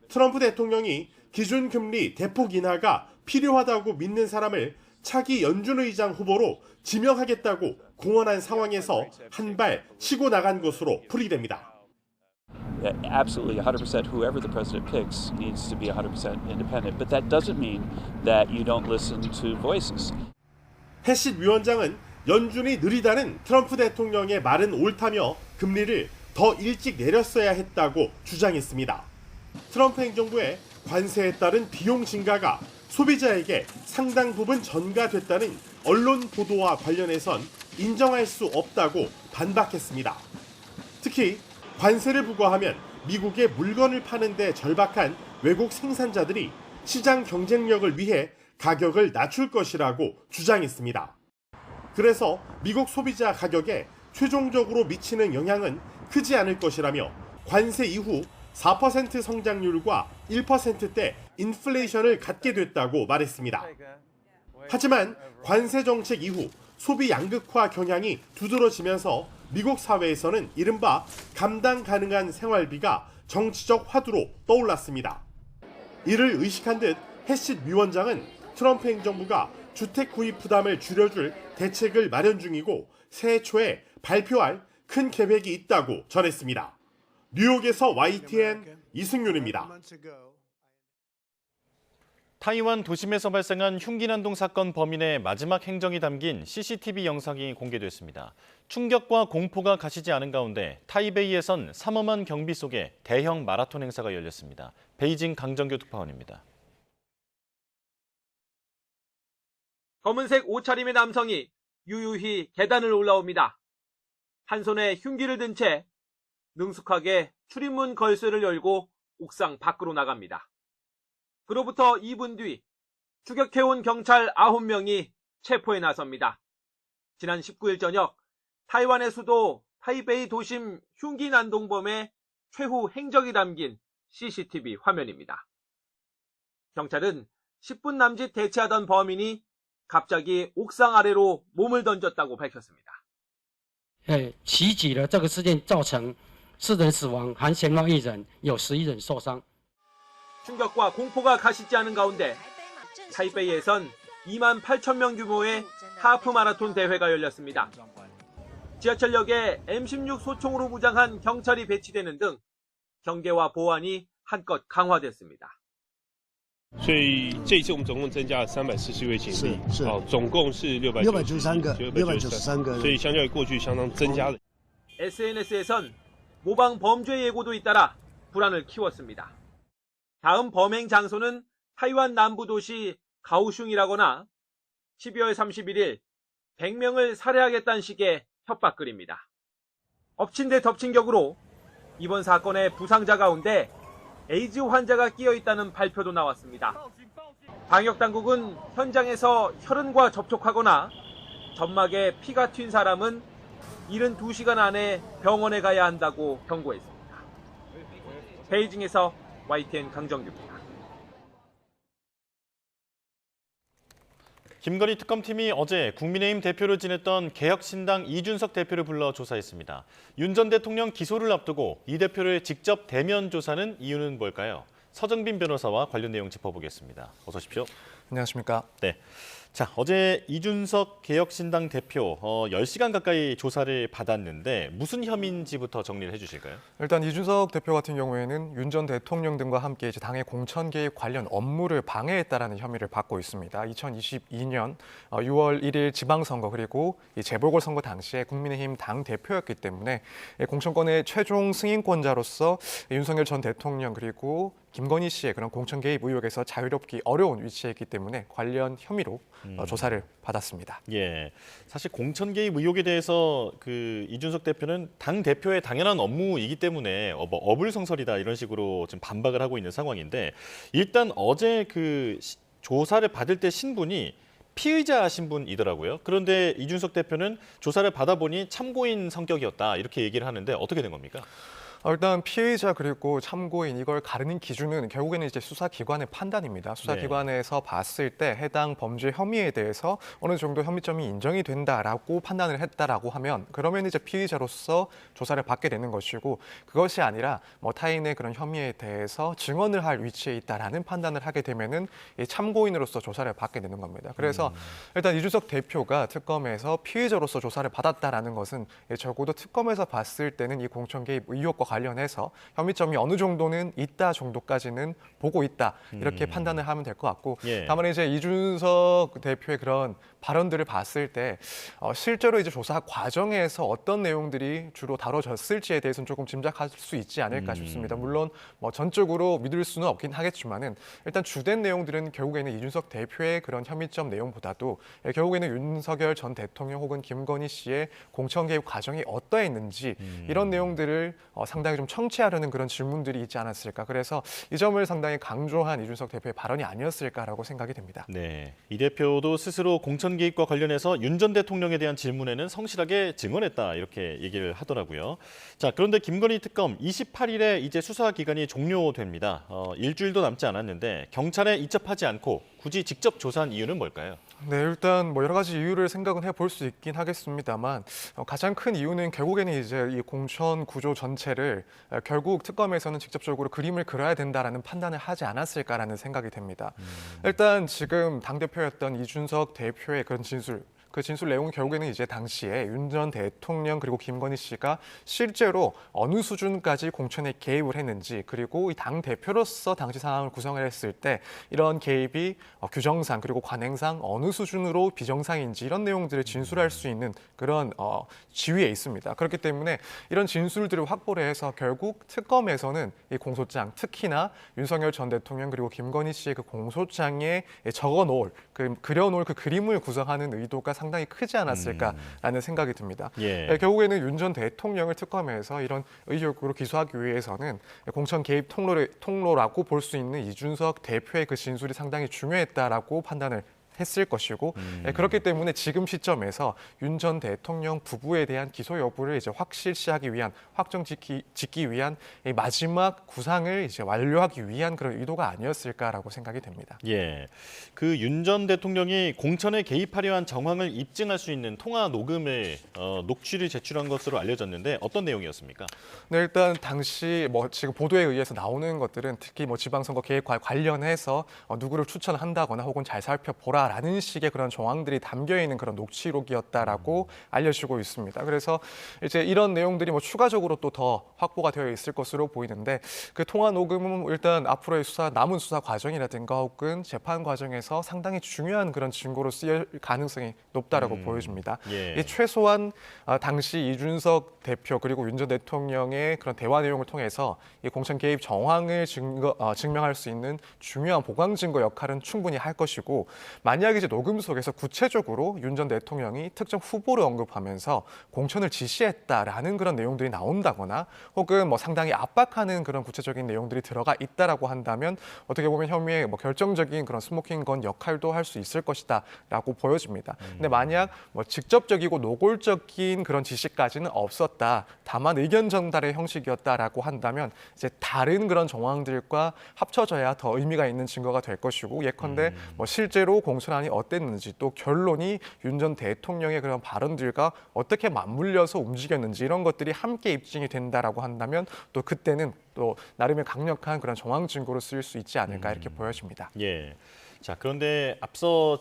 트럼프 대통령이 기준금리 대폭 인하가 필요하다고 믿는 사람을 차기 연준 의장 후보로 지명하겠다고 공언한 상황에서 한 발 치고 나간 것으로 풀이됩니다. Absolutely 100% whoever the president picks needs to be 100% independent, but that doesn't mean that you don't listen to voices. 해싯 위원장은 연준이 느리다는 트럼프 대통령의 말은 옳다며 금리를 더 일찍 내렸어야 했다고 주장했습니다. 트럼프 행정부의 관세에 따른 비용 증가가 소비자에게 상당 부분 전가됐다는 언론 보도와 관련해선 인정할 수 없다고 반박했습니다. 특히 관세를 부과하면 미국의 물건을 파는 데 절박한 외국 생산자들이 시장 경쟁력을 위해 가격을 낮출 것이라고 주장했습니다. 그래서 미국 소비자 가격에 최종적으로 미치는 영향은 크지 않을 것이라며 관세 이후 4% 성장률과 1%대 인플레이션을 갖게 됐다고 말했습니다. 하지만 관세 정책 이후 소비 양극화 경향이 두드러지면서 미국 사회에서는 이른바 감당 가능한 생활비가 정치적 화두로 떠올랐습니다. 이를 의식한 듯 해시 위원장은 트럼프 행정부가 주택 구입 부담을 줄여줄 대책을 마련 중이고 새해 초에 발표할 큰 계획이 있다고 전했습니다. 뉴욕에서 YTN 이승윤입니다. 타이완 도심에서 발생한 흉기 난동 사건 범인의 마지막 행정이 담긴 CCTV 영상이 공개됐습니다. 충격과 공포가 가시지 않은 가운데 타이베이에선 삼엄한 경비 속에 대형 마라톤 행사가 열렸습니다. 베이징 강정규 특파원입니다. 검은색 옷차림의 남성이 유유히 계단을 올라옵니다. 한 손에 흉기를 든 채 능숙하게 출입문 걸쇠를 열고 옥상 밖으로 나갑니다. 그로부터 2분 뒤 추격해온 경찰 9명이 체포에 나섭니다. 지난 19일 저녁 타이완의 수도 타이베이 도심 흉기 난동범의 최후 행적이 담긴 CCTV 화면입니다. 경찰은 10분 남짓 대치하던 범인이 갑자기 옥상 아래로 몸을 던졌다고 밝혔습니다. 袭击了这个事件造成4人死亡，含嫌犯1人，有11人受伤。 충격과 공포가 가시지 않은 가운데 타이베이에선 2만 8천 명 규모의 하프 마라톤 대회가 열렸습니다. 지하철역에 M16 소총으로 무장한 경찰이 배치되는 등 경계와 보안이 한껏 강화됐습니다. 所以这一次我们总共增加了340位警力，总共是693个，所以相较于过去相当增加了。 SNS에선 모방 범죄 예고도 잇따라 불안을 키웠습니다. 다음 범행 장소는 타이완 남부 도시 가오슝이라거나 12월 31일 100명을 살해하겠다는 식의 협박글입니다. 엎친 데 덮친 격으로 이번 사건의 부상자 가운데 에이즈 환자가 끼어 있다는 발표도 나왔습니다. 방역당국은 현장에서 혈흔과 접촉하거나 점막에 피가 튄 사람은 72시간 안에 병원에 가야 한다고 경고했습니다. 베이징에서 YTN 강정규입니다. 김건희 특검팀이 어제 국민의힘 대표를 지냈던 개혁신당 이준석 대표를 불러 조사했습니다. 윤 전 대통령 기소를 앞두고 이 대표를 직접 대면 조사는 이유는 뭘까요? 서정빈 변호사와 관련 내용 짚어보겠습니다. 어서 오십시오. 안녕하십니까? 네. 자, 어제 이준석 개혁신당 대표 10시간 가까이 조사를 받았는데 무슨 혐의인지부터 정리를 해주실까요? 일단 이준석 대표 같은 경우에는 윤 전 대통령 등과 함께 이제 당의 공천 개입 관련 업무를 방해했다라는 혐의를 받고 있습니다. 2022년 6월 1일 지방선거 그리고 이 재보궐선거 당시에 국민의힘 당 대표였기 때문에 공천권의 최종 승인권자로서 윤석열 전 대통령 그리고 김건희 씨의 그런 공천 개입 의혹에서 자유롭기 어려운 위치에 있기 때문에 관련 혐의로 조사를 받았습니다. 예, 사실 공천 개입 의혹에 대해서 이준석 대표는 당 대표의 당연한 업무이기 때문에 어불성설이다 이런 식으로 지금 반박을 하고 있는 상황인데 일단 어제 조사를 받을 때 신분이 피의자 신분이더라고요. 그런데 이준석 대표는 조사를 받아보니 참고인 성격이었다 이렇게 얘기를 하는데 어떻게 된 겁니까? 일단 피의자 그리고 참고인 이걸 가르는 기준은 결국에는 이제 수사기관의 판단입니다. 수사기관에서 봤을 때 해당 범죄 혐의에 대해서 어느 정도 혐의점이 인정이 된다라고 판단을 했다라고 하면 그러면 이제 피의자로서 조사를 받게 되는 것이고 그것이 아니라 타인의 그런 혐의에 대해서 증언을 할 위치에 있다라는 판단을 하게 되면은 이 참고인으로서 조사를 받게 되는 겁니다. 그래서 일단 이준석 대표가 특검에서 피의자로서 조사를 받았다라는 것은 적어도 특검에서 봤을 때는 이 공천 개입 의혹과 관련해서 혐의점이 어느 정도는 있다 정도까지는 보고 있다 이렇게 판단을 하면 될 것 같고 다만 이제 이준석 대표의 그런 발언들을 봤을 때 실제로 이제 조사 과정에서 어떤 내용들이 주로 다뤄졌을지에 대해서는 조금 짐작할 수 있지 않을까 싶습니다. 물론 전적으로 믿을 수는 없긴 하겠지만은 일단 주된 내용들은 결국에는 이준석 대표의 그런 혐의점 내용보다도 결국에는 윤석열 전 대통령 혹은 김건희 씨의 공천 개입 과정이 어떠했는지 이런 내용들을 상당히 좀 청취하려는 그런 질문들이 있지 않았을까. 그래서 이 점을 상당히 강조한 이준석 대표의 발언이 아니었을까라고 생각이 됩니다. 네, 이 대표도 스스로 공천 개입과 관련해서 윤 전 대통령에 대한 질문에는 성실하게 증언했다 이렇게 얘기를 하더라고요. 자, 그런데 김건희 특검 28일에 이제 수사 기간이 종료됩니다. 일주일도 남지 않았는데 경찰에 이첩하지 않고 굳이 직접 조사한 이유는 뭘까요? 네, 일단 뭐 여러 가지 이유를 생각은 해볼 수 있긴 하겠습니다만 가장 큰 이유는 결국에는 이제 이 공천 구조 전체를 결국 특검에서는 직접적으로 그림을 그려야 된다라는 판단을 하지 않았을까라는 생각이 됩니다. 일단 지금 당대표였던 이준석 대표의 그런 그 진술 내용은 결국에는 이제 당시에 윤 전 대통령 그리고 김건희 씨가 실제로 어느 수준까지 공천에 개입을 했는지, 그리고 이 당 대표로서 당시 상황을 구성을 했을 때 이런 개입이 규정상 그리고 관행상 어느 수준으로 비정상인지 이런 내용들을 진술할 수 있는 그런 지위에 있습니다. 그렇기 때문에 이런 진술들을 확보를 해서 결국 특검에서는 이 공소장, 특히나 윤석열 전 대통령 그리고 김건희 씨의 그 공소장에 그려놓을 그 그림을 구성하는 의도가 상당히 크지 않았을까라는 생각이 듭니다. 예. 결국에는 윤 전 대통령을 특검에서 이런 의혹으로 기소하기 위해서는 공천 개입 통로라고 볼 수 있는 이준석 대표의 그 진술이 상당히 중요했다라고 판단을 했을 것이고, 그렇기 때문에 지금 시점에서 윤 전 대통령 부부에 대한 기소 여부를 이제 확실시하기 위한, 짓기 위한 이 마지막 구상을 이제 완료하기 위한 그런 의도가 아니었을까라고 생각이 됩니다. 예, 그 윤 전 대통령이 공천에 개입하려 한 정황을 입증할 수 있는 통화 녹음을 녹취를 제출한 것으로 알려졌는데 어떤 내용이었습니까? 네, 일단 당시 뭐 지금 보도에 의해서 나오는 것들은 특히 뭐 지방선거 계획과 관련해서 누구를 추천한다거나 혹은 잘 살펴보라 라는 식의 그런 정황들이 담겨 있는 그런 녹취록이었다라고 알려지고 있습니다. 그래서 이제 이런 내용들이 뭐 추가적으로 또 더 확보가 되어 있을 것으로 보이는데, 그 통화 녹음은 일단 앞으로의 남은 수사 과정이라든가 혹은 재판 과정에서 상당히 중요한 그런 증거로 쓰일 가능성이 높다라고 보여집니다. 예. 이 최소한 당시 이준석 대표 그리고 윤 전 대통령의 그런 대화 내용을 통해서 이 공천 개입 정황을 증명할 수 있는 중요한 보강 증거 역할은 충분히 할 것이고, 만약 이제 녹음 속에서 구체적으로 윤 전 대통령이 특정 후보를 언급하면서 공천을 지시했다라는 그런 내용들이 나온다거나 혹은 뭐 상당히 압박하는 그런 구체적인 내용들이 들어가 있다라고 한다면 어떻게 보면 혐의의 뭐 결정적인 그런 스모킹 건 역할도 할 수 있을 것이다라고 보여집니다. 근데 만약 뭐 직접적이고 노골적인 그런 지시까지는 없었다, 다만 의견 전달의 형식이었다라고 한다면 이제 다른 그런 정황들과 합쳐져야 더 의미가 있는 증거가 될 것이고, 예컨대 뭐 실제로 공천안이 어땠는지, 또 결론이 윤 전 대통령의 그런 발언들과 어떻게 맞물려서 움직였는지 이런 것들이 함께 입증이 된다라고 한다면 또 그때는 또 나름의 강력한 그런 정황 증거로 쓰일 수 있지 않을까 이렇게 보여집니다. 예. 자, 그런데 앞서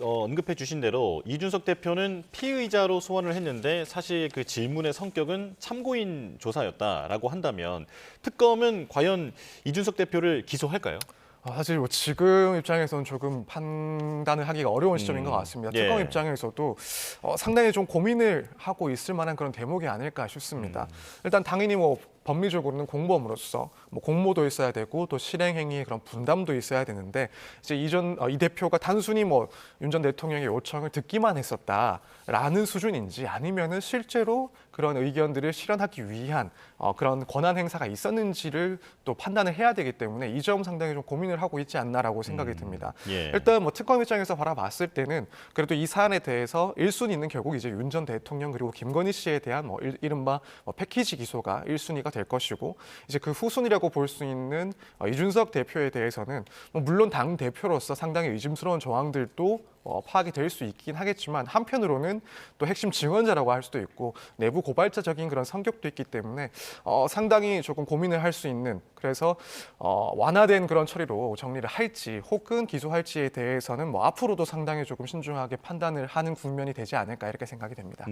언급해 주신 대로 이준석 대표는 피의자로 소환을 했는데 사실 그 질문의 성격은 참고인 조사였다라고 한다면 특검은 과연 이준석 대표를 기소할까요? 사실 뭐 지금 입장에서는 조금 판단을 하기가 어려운 시점인 것 같습니다. 예. 특검 입장에서도 상당히 좀 고민을 하고 있을 만한 그런 대목이 아닐까 싶습니다. 일단 당연히 뭐 법리적으로는 공범으로서 뭐 공모도 있어야 되고 또 실행행위의 그런 분담도 있어야 되는데, 이제 이 대표가 단순히 뭐 윤 전 대통령의 요청을 듣기만 했었다라는 수준인지 아니면은 실제로 그런 의견들을 실현하기 위한 그런 권한 행사가 있었는지를 또 판단을 해야 되기 때문에 이 점 상당히 좀 고민을 하고 있지 않나라고 생각이 듭니다. 예. 일단 뭐 특검 입장에서 바라봤을 때는 그래도 이 사안에 대해서 1순위는 결국 이제 윤 전 대통령 그리고 김건희 씨에 대한 뭐 이른바 패키지 기소가 1순위가 될 것이고, 이제 그 후순위라고 볼 수 있는 이준석 대표에 대해서는 뭐 물론 당 대표로서 상당히 의심스러운 정황들도 파악이 될 수 있긴 하겠지만, 한편으로는 또 핵심 증언자라고 할 수도 있고 내부 고발자적인 그런 성격도 있기 때문에 상당히 조금 고민을 할 수 있는, 그래서 완화된 그런 처리로 정리를 할지 혹은 기소할지에 대해서는 뭐 앞으로도 상당히 조금 신중하게 판단을 하는 국면이 되지 않을까 이렇게 생각이 됩니다.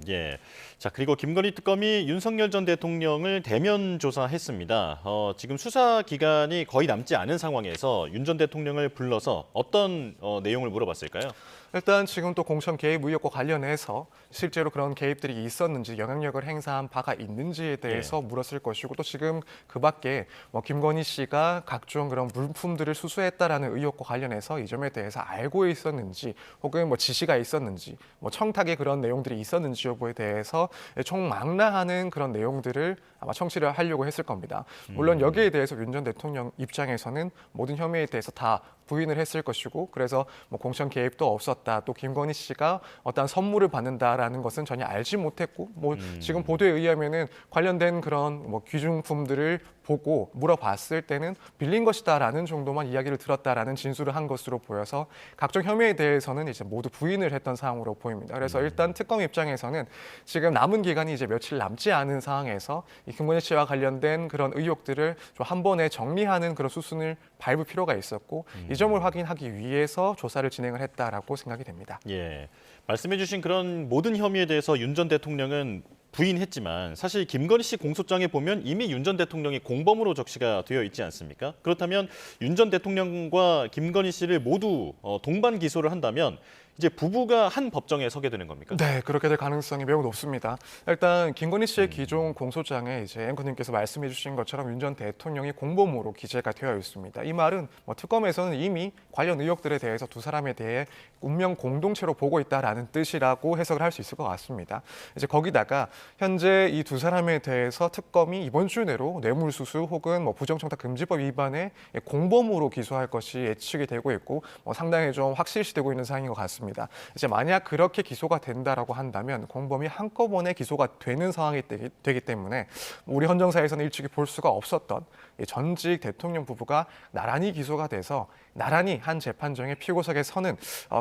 예. 자, 그리고 김건희 특검이 윤석열 전 대통령을 대면 조사했습니다. 지금 수사 기간이 거의 남지 않은 상황에서 윤 전 대통령을 불러서 어떤 내용을 물어봤을까요? 일단 지금 또 공천 개입 의혹과 관련해서 실제로 그런 개입들이 있었는지, 영향력을 행사한 바가 있는지에 대해서 물었을 것이고, 또 지금 그 밖에 뭐 김건희 씨가 각종 그런 물품들을 수수했다라는 의혹과 관련해서 이 점에 대해서 알고 있었는지 혹은 뭐 지시가 있었는지, 뭐 청탁의 그런 내용들이 있었는지 여부에 대해서 총망라하는 그런 내용들을 아마 청취를 하려고 했을 겁니다. 물론 여기에 대해서 윤 전 대통령 입장에서는 모든 혐의에 대해서 다 부인을 했을 것이고, 그래서 뭐 공천 개입도 없었다, 없었다. 또 김건희 씨가 어떤 선물을 받는다라는 것은 전혀 알지 못했고, 뭐 지금 보도에 의하면은 관련된 그런 뭐 귀중품들을 보고 물어봤을 때는 빌린 것이다라는 정도만 이야기를 들었다라는 진술을 한 것으로 보여서 각종 혐의에 대해서는 이제 모두 부인을 했던 상황으로 보입니다. 그래서 일단 특검 입장에서는 지금 남은 기간이 이제 며칠 남지 않은 상황에서 이 김건희 씨와 관련된 그런 의혹들을 좀 한 번에 정리하는 그런 수순을 밟을 필요가 있었고 이 점을 확인하기 위해서 조사를 진행을 했다라고 생각이 됩니다. 예, 말씀해주신 그런 모든 혐의에 대해서 윤 전 대통령은 부인했지만 사실 김건희 씨 공소장에 보면 이미 윤 전 대통령이 공범으로 적시가 되어 있지 않습니까? 그렇다면 윤 전 대통령과 김건희 씨를 모두 동반 기소를 한다면 이제 부부가 한 법정에 서게 되는 겁니까? 네, 그렇게 될 가능성이 매우 높습니다. 일단 김건희 씨의 기존 공소장에 이제 앵커님께서 말씀해주신 것처럼 윤 전 대통령이 공범으로 기재가 되어 있습니다. 이 말은 뭐 특검에서는 이미 관련 의혹들에 대해서 두 사람에 대해 운명 공동체로 보고 있다라는 뜻이라고 해석을 할 수 있을 것 같습니다. 이제 거기다가 현재 이 두 사람에 대해서 특검이 이번 주 내로 뇌물수수 혹은 뭐 부정청탁금지법 위반에 공범으로 기소할 것이 예측이 되고 있고 상당히 좀 확실시되고 있는 상황인 것 같습니다. 이제 만약 그렇게 기소가 된다라고 한다면 공범이 한꺼번에 기소가 되는 상황이 되기 때문에 우리 헌정사에서는 일찍이 볼 수가 없었던 전직 대통령 부부가 나란히 기소가 돼서 나란히 한 재판정에 피고석에 서는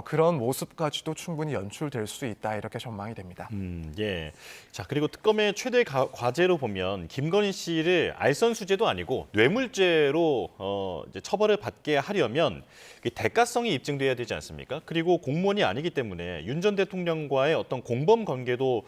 그런 모습까지도 충분히 연출될 수 있다 이렇게 전망이 됩니다. 예. 자, 그리고 특검의 최대 과제로 보면 김건희 씨를 알선수재도 아니고 뇌물죄로 이제 처벌을 받게 하려면 대가성이 입증돼야 되지 않습니까? 그리고 공무원이 아니기 때문에 윤 전 대통령과의 어떤 공범 관계도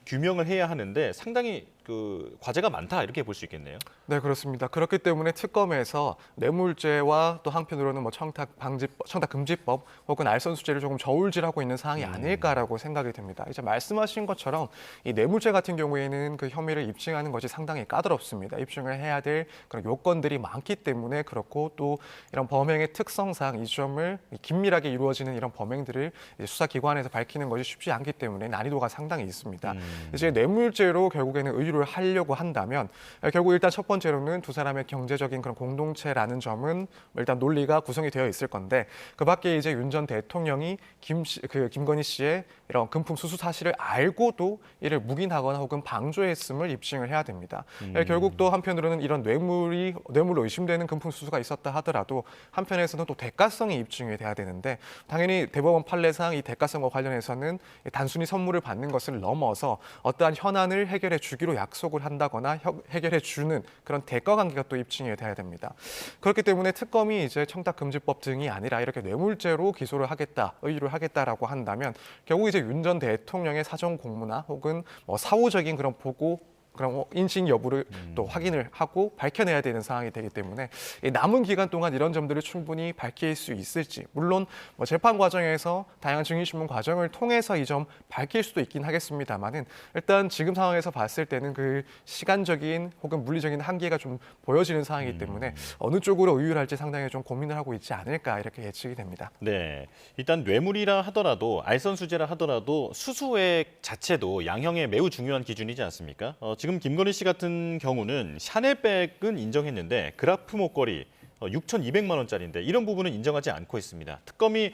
규명을 해야 하는데 상당히 그 과제가 많다 이렇게 볼 수 있겠네요. 네, 그렇습니다. 그렇기 때문에 특검에서 뇌물죄와 또 한편으로는 뭐 청탁금지법 혹은 알선수재를 조금 저울질하고 있는 상황이 아닐까라고 생각이 됩니다. 이제 말씀하신 것처럼 이 뇌물죄 같은 경우에는 그 혐의를 입증하는 것이 상당히 까다롭습니다. 입증을 해야 될 그런 요건들이 많기 때문에 그렇고 또 이런 범행의 특성상 이 점을 긴밀하게 이루어지는 이런 범행들을 이제 수사기관에서 밝히는 것이 쉽지 않기 때문에 난이도가 상당히 있습니다. 이제 뇌물죄로 결국에는 의유를 하려고 한다면 결국 일단 첫 번째로는 두 사람의 경제적인 그런 공동체라는 점은 일단 논리가 구성이 되어 있을 건데 그 밖에 이제 윤 전 대통령이 김건희 씨의 이런 금품 수수 사실을 알고도 이를 묵인하거나 혹은 방조했음을 입증을 해야 됩니다. 결국 또 한편으로는 이런 뇌물로 의심되는 금품 수수가 있었다 하더라도 한편에서는 또 대가성이 입증이 돼야 되는데 당연히 대법원 판례상 이 대가성과 관련해서는 단순히 선물을 받는 것을 넘어서 어떠한 현안을 해결해 주기로 약속을 한다거나 해결해 주는 그런 대가 관계가 또 입증이 돼야 됩니다. 그렇기 때문에 특검이 이제 청탁금지법 등이 아니라 이렇게 뇌물죄로 기소를 하겠다, 의유를 하겠다라고 한다면 결국 이제 윤 전 대통령의 사전 공무나 혹은 뭐 사후적인 그런 보고 그런 인식 여부를 또 확인을 하고 밝혀내야 되는 상황이 되기 때문에 남은 기간 동안 이런 점들을 충분히 밝힐 수 있을지 물론 뭐 재판 과정에서 다양한 증인신문 과정을 통해서 이 점 밝힐 수도 있긴 하겠습니다만은 일단 지금 상황에서 봤을 때는 그 시간적인 혹은 물리적인 한계가 좀 보여지는 상황이기 때문에 어느 쪽으로 의율할지 상당히 좀 고민을 하고 있지 않을까 이렇게 예측이 됩니다. 네, 일단 뇌물이라 하더라도 알선수재라 하더라도 수수액 자체도 양형에 매우 중요한 기준이지 않습니까? 지금 김건희 씨 같은 경우는 샤넬백은 인정했는데 그라프 목걸이 6,200만 원짜리인데 이런 부분은 인정하지 않고 있습니다. 특검이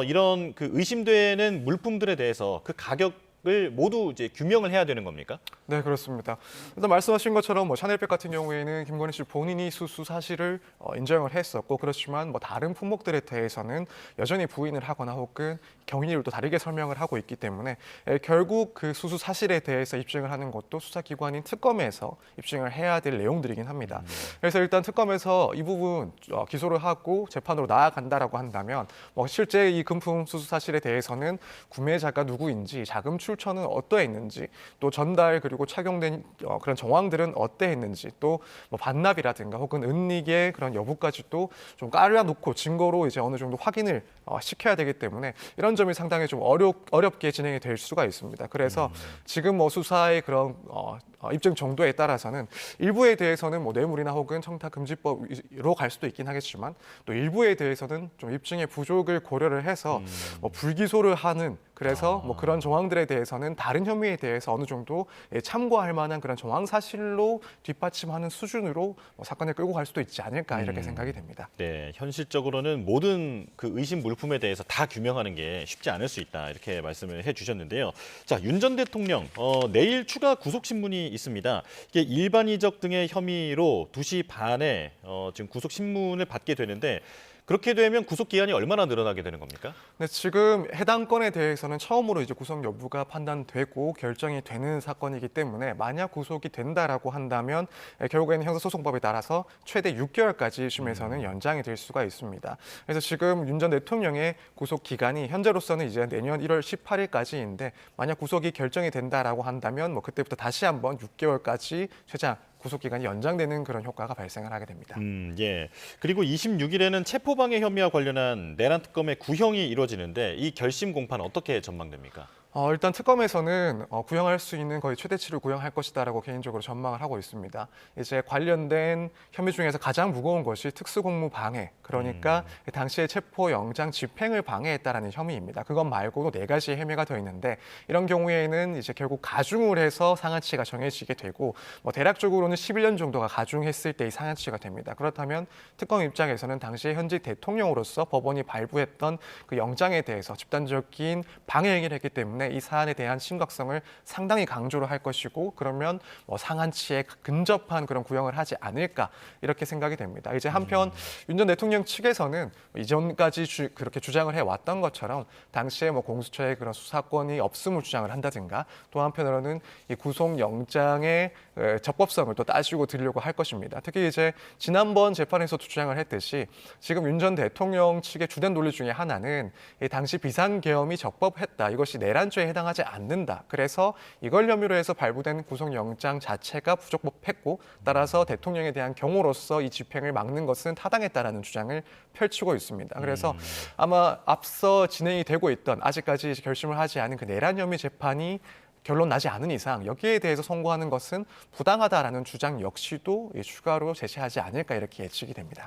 이런 그 의심되는 물품들에 대해서 그 가격을 모두 이제 규명을 해야 되는 겁니까? 네, 그렇습니다. 일단 말씀하신 것처럼 뭐 샤넬백 같은 경우에는 김건희 씨 본인이 수수 사실을 인정을 했었고 그렇지만 뭐 다른 품목들에 대해서는 여전히 부인을 하거나 혹은 경위를 또 다르게 설명을 하고 있기 때문에 결국 그 수수 사실에 대해서 입증을 하는 것도 수사기관인 특검에서 입증을 해야 될 내용들이긴 합니다. 그래서 일단 특검에서 이 부분 기소를 하고 재판으로 나아간다라고 한다면 뭐 실제 이 금품 수수 사실에 대해서는 구매자가 누구인지 자금 출처는 어떠했는지 또 전달 그리고 착용된 그런 정황들은 어떠했는지 또 뭐 반납이라든가 혹은 은닉의 그런 여부까지도 좀 깔아놓고 증거로 이제 어느 정도 확인을 시켜야 되기 때문에 이런 점이 상당히 좀 어렵게 진행이 될 수가 있습니다. 그래서 지금 뭐 수사의 그런 입증 정도에 따라서는 일부에 대해서는 뭐 뇌물이나 혹은 청탁금지법으로 갈 수도 있긴 하겠지만 또 일부에 대해서는 좀 입증의 부족을 고려를 해서 뭐 불기소를 하는 그래서 뭐 그런 정황들에 대해서는 다른 혐의에 대해서 어느 정도 참고할 만한 그런 정황 사실로 뒷받침하는 수준으로 뭐 사건을 끌고 갈 수도 있지 않을까 이렇게 생각이 됩니다. 네, 현실적으로는 모든 그 의심 물품에 대해서 다 규명하는 게 쉽지 않을 수 있다 이렇게 말씀을 해주셨는데요. 자, 윤 전 대통령 내일 추가 구속 신문이 있습니다. 이게 일반이적 등의 혐의로 2시 반에 지금 구속 신문을 받게 되는데. 그렇게 되면 구속 기한이 얼마나 늘어나게 되는 겁니까? 네, 지금 해당 건에 대해서는 처음으로 이제 구속 여부가 판단되고 결정이 되는 사건이기 때문에 만약 구속이 된다라고 한다면 결국에는 형사소송법에 따라서 최대 6개월까지 1심에서는 연장이 될 수가 있습니다. 그래서 지금 윤 전 대통령의 구속 기간이 현재로서는 이제 내년 1월 18일까지인데 만약 구속이 결정이 된다라고 한다면 뭐 그때부터 다시 한번 6개월까지 최장 구속 기간이 연장되는 그런 효과가 발생을 하게 됩니다. 예. 그리고 26일에는 체포방해 혐의와 관련한 내란 특검의 구형이 이루어지는데 이 결심 공판은 어떻게 전망됩니까? 일단 특검에서는 구형할 수 있는 거의 최대치를 구형할 것이다라고 개인적으로 전망을 하고 있습니다. 이제 관련된 혐의 중에서 가장 무거운 것이 특수공무 방해, 그러니까 당시에 체포영장 집행을 방해했다라는 혐의입니다. 그것 말고도 4가지의 혐의가 더 있는데 이런 경우에는 이제 결국 가중을 해서 상한치가 정해지게 되고 뭐 대략적으로는 11년 정도가 가중했을 때 이 상한치가 됩니다. 그렇다면 특검 입장에서는 당시에 현직 대통령으로서 법원이 발부했던 그 영장에 대해서 집단적인 방해 행위를 했기 때문에 이 사안에 대한 심각성을 상당히 강조를 할 것이고 그러면 뭐 상한치에 근접한 그런 구형을 하지 않을까 이렇게 생각이 됩니다. 이제 한편 윤 전 대통령 측에서는 이전까지 그렇게 주장을 해왔던 것처럼 당시에 뭐 공수처의 그런 수사권이 없음을 주장을 한다든가 또 한편으로는 이 구속영장의 적법성을 또 따지고 드리려고 할 것입니다. 특히 이제 지난번 재판에서도 주장을 했듯이 지금 윤 전 대통령 측의 주된 논리 중에 하나는 이 당시 비상계엄이 적법했다. 이것이 내란죄에 해당하지 않는다. 그래서 이걸 혐의로 해서 발부된 구속영장 자체가 부적법했고 따라서 대통령에 대한 경호로서 이 집행을 막는 것은 타당했다라는 주장을 펼치고 있습니다. 그래서 아마 앞서 진행이 되고 있던 아직까지 결심을 하지 않은 그 내란 혐의 재판이 결론 나지 않은 이상 여기에 대해서 선고하는 것은 부당하다라는 주장 역시도 추가로 제시하지 않을까 이렇게 예측이 됩니다.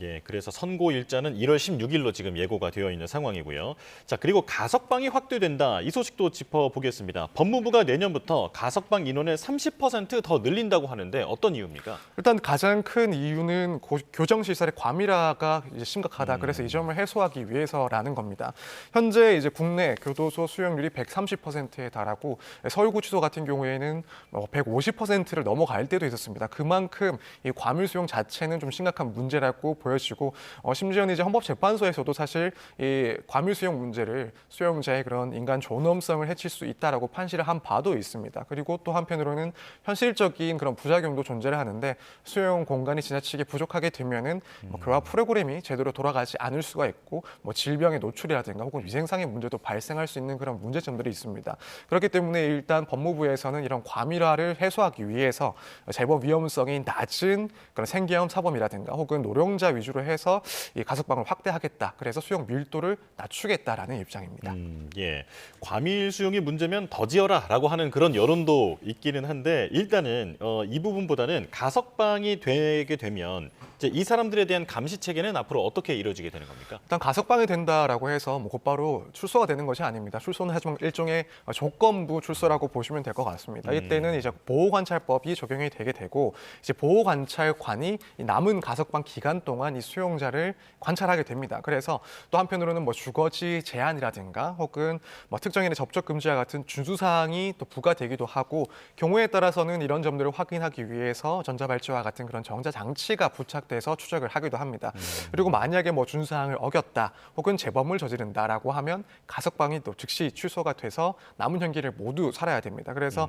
예, 그래서 선고 일자는 1월 16일로 지금 예고가 되어 있는 상황이고요. 자, 그리고 가석방이 확대된다. 이 소식도 짚어보겠습니다. 법무부가 내년부터 가석방 인원을 30% 더 늘린다고 하는데 어떤 이유입니까? 일단 가장 큰 이유는 교정시설의 과밀화가 이제 심각하다. 그래서 이 점을 해소하기 위해서라는 겁니다. 현재 이제 국내 교도소 수용률이 130%에 달하고 서울구치소 같은 경우에는 150%를 넘어갈 때도 있었습니다. 그만큼 이 과밀 수용 자체는 좀 심각한 문제라고 보여지고 심지어는 이제 헌법재판소에서도 사실 이 과밀 수용 문제를 수용자의 그런 인간 존엄성을 해칠 수 있다라고 판시를 한 바도 있습니다. 그리고 또 한편으로는 현실적인 그런 부작용도 존재를 하는데 수용 공간이 지나치게 부족하게 되면은 교화 프로그램이 제대로 돌아가지 않을 수가 있고 질병의 노출이라든가 혹은 위생상의 문제도 발생할 수 있는 그런 문제점들이 있습니다. 그렇기 때문에 일단 법무부에서는 이런 과밀화를 해소하기 위해서 재범 위험성이 낮은 그런 생계형 사범이라든가 혹은 노령자 위주로 해서 이 가석방을 확대하겠다. 그래서 수용 밀도를 낮추겠다라는 입장입니다. 예, 과밀 수용이 문제면 더 지어라라고 하는 그런 여론도 있기는 한데 일단은 이 부분보다는 가석방이 되게 되면 이제 이 사람들에 대한 감시 체계는 앞으로 어떻게 이루어지게 되는 겁니까? 일단 가석방이 된다라고 해서 곧바로 출소가 되는 것이 아닙니다. 출소는 하지만 일종의 조건부 출소라고 보시면 될 것 같습니다. 이때는 이제 보호관찰법이 적용이 되게 되고 이제 보호관찰관이 남은 가석방 기간 동안 이 수용자를 관찰하게 됩니다. 그래서 또 한편으로는 주거지 제한이라든가 혹은 특정인의 접촉 금지와 같은 준수사항이 또 부과되기도 하고 경우에 따라서는 이런 점들을 확인하기 위해서 전자발찌와 같은 그런 정자장치가 부착돼서 추적을 하기도 합니다. 그리고 만약에 준수사항을 어겼다 혹은 재범을 저지른다라고 하면 가석방이 또 즉시 취소가 돼서 남은 형기를 모두 살아야 됩니다. 그래서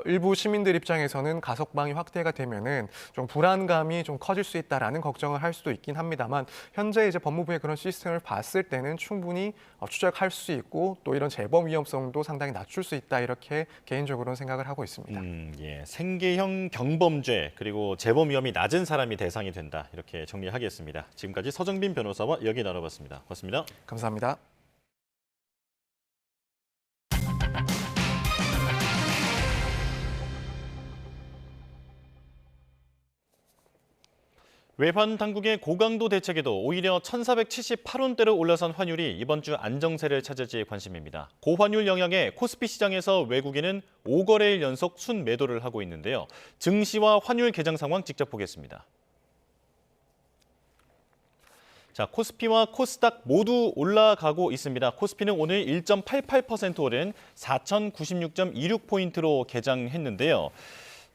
일부 시민들 입장에서는 가석방이 확대가 되면은 좀 불안감이 좀 커질 수 있다라는 걱정을 할 수도 있긴 합니다만 현재 이제 법무부의 그런 시스템을 봤을 때는 충분히 추적할 수 있고 또 이런 재범 위험성도 상당히 낮출 수 있다 이렇게 개인적으로는 생각을 하고 있습니다. 예, 생계형 경범죄 그리고 재범 위험이 낮은 사람이 대상이 된다 이렇게 정리하겠습니다. 지금까지 서정빈 변호사와 이야기 나눠봤습니다. 고맙습니다. 감사합니다. 외환 당국의 고강도 대책에도 오히려 1,478원대로 올라선 환율이 이번 주 안정세를 찾을지 관심입니다. 고환율 영향에 코스피 시장에서 외국인은 5거래일 연속 순매도를 하고 있는데요. 증시와 환율 개장 상황 직접 보겠습니다. 자, 코스피와 코스닥 모두 올라가고 있습니다. 코스피는 오늘 1.88% 오른 4,096.26포인트로 개장했는데요.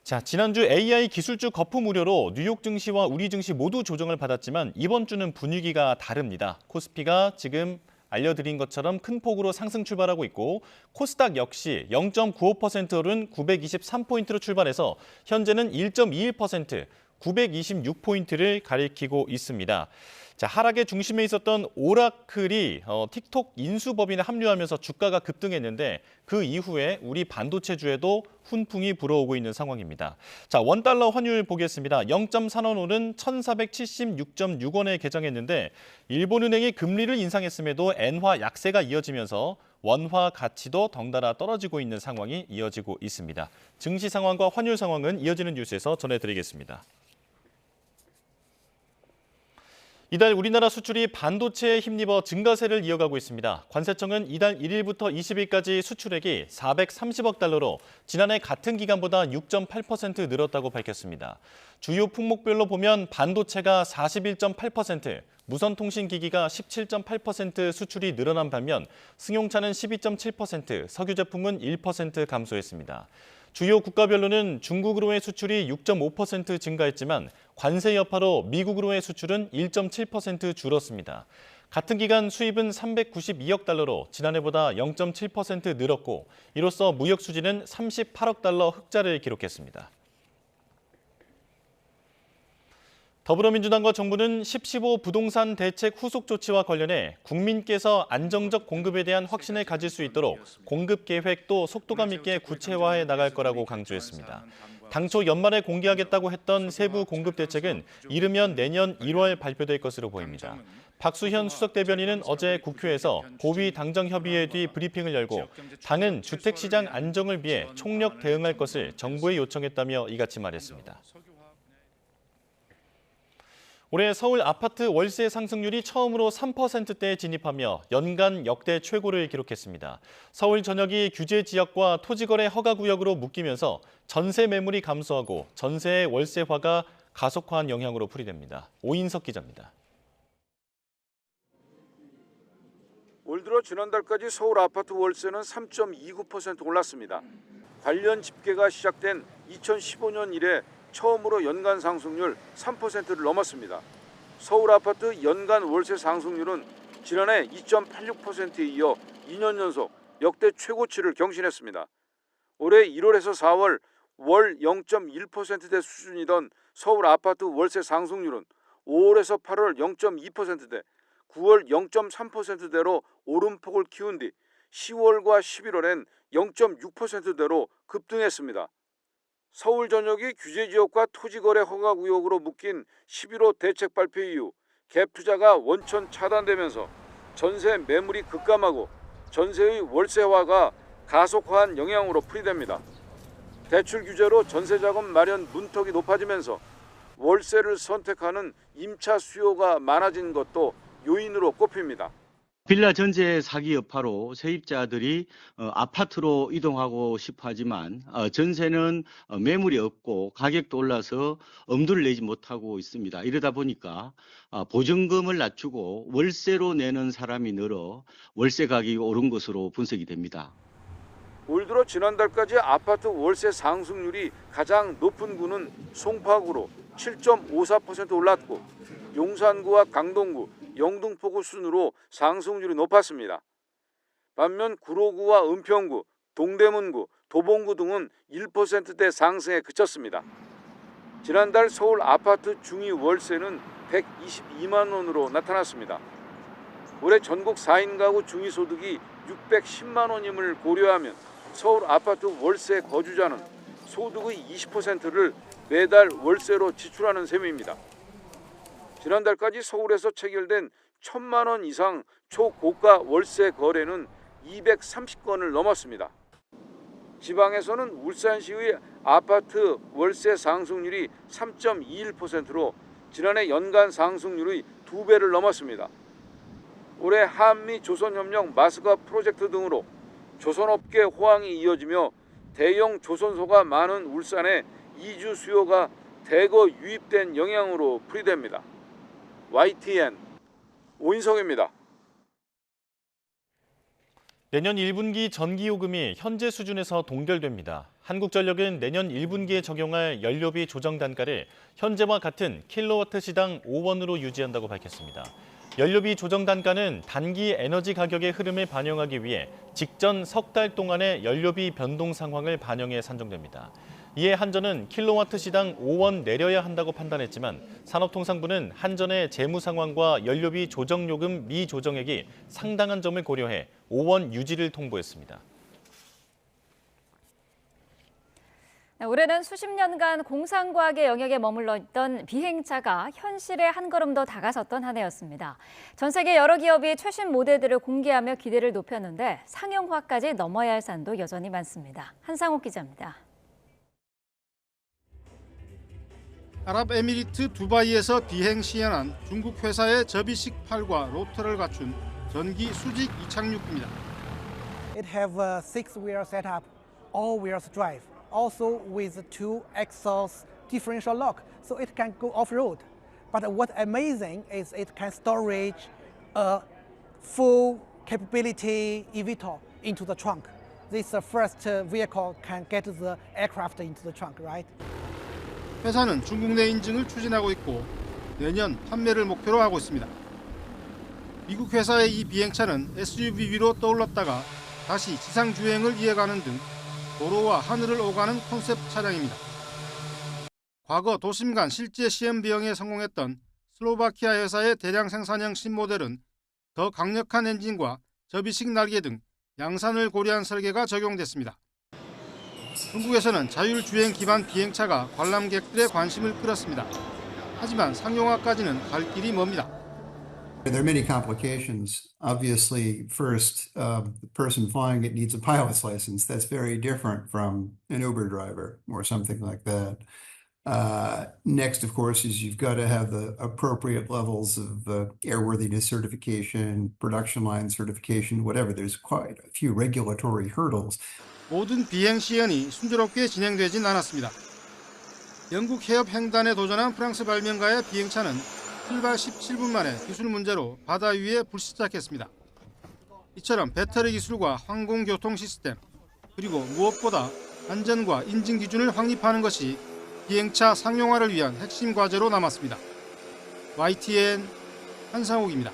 자, 지난주 AI 기술주 거품 우려로 뉴욕 증시와 우리 증시 모두 조정을 받았지만 이번 주는 분위기가 다릅니다. 코스피가 지금 알려드린 것처럼 큰 폭으로 상승 출발하고 있고 코스닥 역시 0.95% 오른 923포인트로 출발해서 현재는 1.21%, 926포인트를 가리키고 있습니다. 자, 하락의 중심에 있었던 오라클이 틱톡 인수법인에 합류하면서 주가가 급등했는데 그 이후에 우리 반도체주에도 훈풍이 불어오고 있는 상황입니다. 자, 원달러 환율 보겠습니다. 0.3원 오른 1,476.6원에 개장했는데 일본은행이 금리를 인상했음에도 엔화 약세가 이어지면서 원화 가치도 덩달아 떨어지고 있는 상황이 이어지고 있습니다. 증시 상황과 환율 상황은 이어지는 뉴스에서 전해드리겠습니다. 이달 우리나라 수출이 반도체에 힘입어 증가세를 이어가고 있습니다. 관세청은 이달 1일부터 20일까지 수출액이 430억 달러로 지난해 같은 기간보다 6.8% 늘었다고 밝혔습니다. 주요 품목별로 보면 반도체가 41.8%, 무선통신기기가 17.8% 수출이 늘어난 반면 승용차는 12.7%, 석유 제품은 1% 감소했습니다. 주요 국가별로는 중국으로의 수출이 6.5% 증가했지만 관세 여파로 미국으로의 수출은 1.7% 줄었습니다. 같은 기간 수입은 392억 달러로 지난해보다 0.7% 늘었고 이로써 무역 수지는 38억 달러 흑자를 기록했습니다. 더불어민주당과 정부는 10.15 부동산 대책 후속 조치와 관련해 국민께서 안정적 공급에 대한 확신을 가질 수 있도록 공급 계획도 속도감 있게 구체화해 나갈 거라고 강조했습니다. 당초 연말에 공개하겠다고 했던 세부 공급 대책은 이르면 내년 1월 발표될 것으로 보입니다. 박수현 수석 대변인은 어제 국회에서 고위 당정협의회 뒤 브리핑을 열고 당은 주택시장 안정을 위해 총력 대응할 것을 정부에 요청했다며 이같이 말했습니다. 올해 서울 아파트 월세 상승률이 처음으로 3%대에 진입하며 연간 역대 최고를 기록했습니다. 서울 전역이 규제 지역과 토지거래 허가구역으로 묶이면서 전세 매물이 감소하고 전세의 월세화가 가속화한 영향으로 풀이됩니다. 오인석 기자입니다. 올 들어 지난달까지 서울 아파트 월세는 3.29% 올랐습니다. 관련 집계가 시작된 2015년 이래 처음으로 연간 상승률 3%를 넘었습니다. 서울 아파트 연간 월세 상승률은 지난해 2.86%에 이어 2년 연속 역대 최고치를 경신했습니다. 올해 1월에서 4월 월 0.1%대 수준이던 서울 아파트 월세 상승률은 5월에서 8월 0.2%대, 9월 0.3%대로 오름폭을 키운 뒤 10월과 11월엔 0.6%대로 급등했습니다. 서울 전역이 규제지역과 토지거래 허가구역으로 묶인 11호 대책 발표 이후 갭 투자가 원천 차단되면서 전세 매물이 급감하고 전세의 월세화가 가속화한 영향으로 풀이됩니다. 대출 규제로 전세자금 마련 문턱이 높아지면서 월세를 선택하는 임차 수요가 많아진 것도 요인으로 꼽힙니다. 빌라 전세 사기 여파로 세입자들이 아파트로 이동하고 싶어 하지만 전세는 매물이 없고 가격도 올라서 엄두를 내지 못하고 있습니다. 이러다 보니까 보증금을 낮추고 월세로 내는 사람이 늘어 월세 가격이 오른 것으로 분석이 됩니다. 올 들어 지난달까지 아파트 월세 상승률이 가장 높은 구는 송파구로 7.54% 올랐고 용산구와 강동구, 영등포구 순으로 상승률이 높았습니다. 반면 구로구와 은평구, 동대문구, 도봉구 등은 1%대 상승에 그쳤습니다. 지난달 서울 아파트 중위 월세는 122만 원으로 나타났습니다. 올해 전국 4인 가구 중위 소득이 610만 원임을 고려하면 서울 아파트 월세 거주자는 소득의 20%를 매달 월세로 지출하는 셈입니다. 지난달까지 서울에서 체결된 1,000만 원 이상 초고가 월세 거래는 230건을 넘었습니다. 지방에서는 울산시의 아파트 월세 상승률이 3.21%로 지난해 연간 상승률의 2배를 넘었습니다. 올해 한미 조선협력 마스가 프로젝트 등으로 조선업계 호황이 이어지며 대형 조선소가 많은 울산에 이주 수요가 대거 유입된 영향으로 풀이됩니다. YTN 오인성입니다. 내년 1분기 전기요금이 현재 수준에서 동결됩니다. 한국전력은 내년 1분기에 적용할 연료비 조정 단가를 현재와 같은 킬로와트 시당 5원으로 유지한다고 밝혔습니다. 연료비 조정 단가는 단기 에너지 가격의 흐름을 반영하기 위해 직전 석 달 동안의 연료비 변동 상황을 반영해 산정됩니다. 이에 한전은 킬로와트 시당 5원 내려야 한다고 판단했지만 산업통상부는 한전의 재무 상황과 연료비 조정 요금 미조정액이 상당한 점을 고려해 5원 유지를 통보했습니다. 올해는 수십 년간 공상과학의 영역에 머물러 있던 비행차가 현실에 한 걸음 더 다가섰던 한 해였습니다. 전 세계 여러 기업이 최신 모델들을 공개하며 기대를 높였는데 상용화까지 넘어야 할 산도 여전히 많습니다. 한상욱 기자입니다. 아랍에미리트 두바이에서 비행 시연한 중국 회사의 접이식 팔과 로터를 갖춘 전기 수직 이착륙기입니다. It have a 6-wheel setup, all-wheels drive, also with 2 exhaust differential lock, so it can go off-road. But what's amazing is it can storage a full capability eVTOL into the trunk. This is the first vehicle can get the aircraft into the trunk, right? 회사는 중국 내 인증을 추진하고 있고 내년 판매를 목표로 하고 있습니다. 미국 회사의 이 비행차는 SUV 위로 떠올랐다가 다시 지상 주행을 이어가는 등 도로와 하늘을 오가는 콘셉트 차량입니다. 과거 도심 간 실제 시험 비행에 성공했던 슬로바키아 회사의 대량 생산형 신모델은 더 강력한 엔진과 접이식 날개 등 양산을 고려한 설계가 적용됐습니다. 중국에서는 자율주행 기반 비행차가 관람객들의 관심을 끌었습니다. 하지만 상용화까지는 갈 길이 멉니다. There are many complications. Obviously, first, the person flying it needs a pilot's license. That's very different from an Uber driver or something like that. Next, of course, is you've got to have the appropriate levels of airworthiness certification, production line certification, whatever. There's quite a few regulatory hurdles. 모든 비행 시연이 순조롭게 진행되진 않았습니다. 영국 해협 횡단에 도전한 프랑스 발명가의 비행차는 출발 17분 만에 기술 문제로 바다 위에 불시착했습니다. 이처럼 배터리 기술과 항공교통 시스템, 그리고 무엇보다 안전과 인증 기준을 확립하는 것이 비행차 상용화를 위한 핵심 과제로 남았습니다. YTN 한상욱입니다.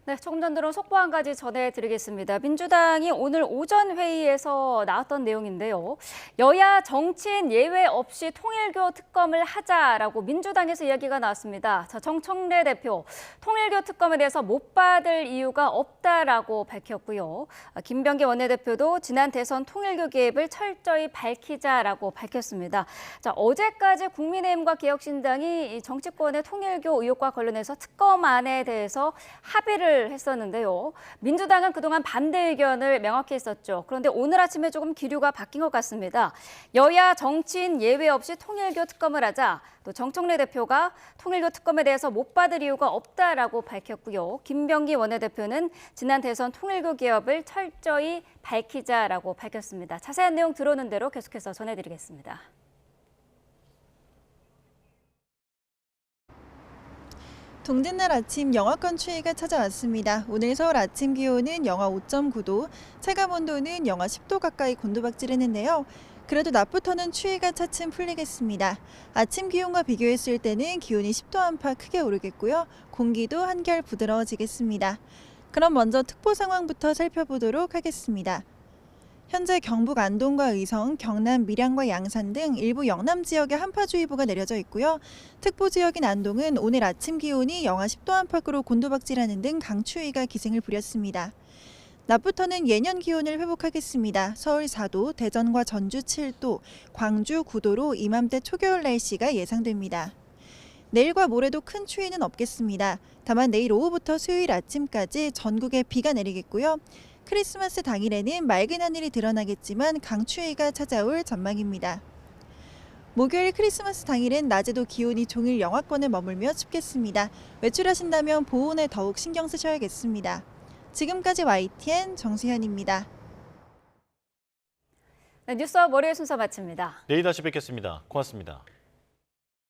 네, 조금 전 들어온 속보 한 가지 전해드리겠습니다. 민주당이 오늘 오전 회의에서 나왔던 내용인데요. 여야 정치인 예외 없이 통일교 특검을 하자라고 민주당에서 이야기가 나왔습니다. 자, 정청래 대표, 통일교 특검에 대해서 못 받을 이유가 없다라고 밝혔고요. 김병기 원내대표도 지난 대선 통일교 개입을 철저히 밝히자라고 밝혔습니다. 자, 어제까지 국민의힘과 개혁신당이 정치권의 통일교 의혹과 관련해서 특검안에 대해서 합의를 했었는데요. 민주당은 그동안 반대 의견을 명확히 했었죠. 그런데 오늘 아침에 조금 기류가 바뀐 것 같습니다. 여야 정치인 예외 없이 통일교 특검을 하자. 또 정청래 대표가 통일교 특검에 대해서 못 받을 이유가 없다라고 밝혔고요. 김병기 원내대표는 지난 대선 통일교 개혁을 철저히 밝히자라고 밝혔습니다. 자세한 내용 들어오는 대로 계속해서 전해드리겠습니다. 동짓날 아침 영하권 추위가 찾아왔습니다. 오늘 서울 아침 기온은 영하 5.9도, 체감온도는 영하 10도 가까이 곤두박질했는데요. 그래도 낮부터는 추위가 차츰 풀리겠습니다. 아침 기온과 비교했을 때는 기온이 10도 안팎 크게 오르겠고요. 공기도 한결 부드러워지겠습니다. 그럼 먼저 특보 상황부터 살펴보도록 하겠습니다. 현재 경북 안동과 의성, 경남 밀양과 양산 등 일부 영남 지역에 한파주의보가 내려져 있고요. 특보 지역인 안동은 오늘 아침 기온이 영하 10도 안팎으로 곤두박질하는 등 강추위가 기승을 부렸습니다. 낮부터는 예년 기온을 회복하겠습니다. 서울 4도, 대전과 전주 7도, 광주 9도로 이맘때 초겨울 날씨가 예상됩니다. 내일과 모레도 큰 추위는 없겠습니다. 다만 내일 오후부터 수요일 아침까지 전국에 비가 내리겠고요. 크리스마스 당일에는 맑은 하늘이 드러나겠지만 강추위가 찾아올 전망입니다. 목요일 크리스마스 당일은 낮에도 기온이 종일 영하권에 머물며 춥겠습니다. 외출하신다면 보온에 더욱 신경 쓰셔야겠습니다. 지금까지 YTN 정수현입니다. 네, 뉴스업 월요일 순서 마칩니다. 내일 다시 뵙겠습니다. 고맙습니다.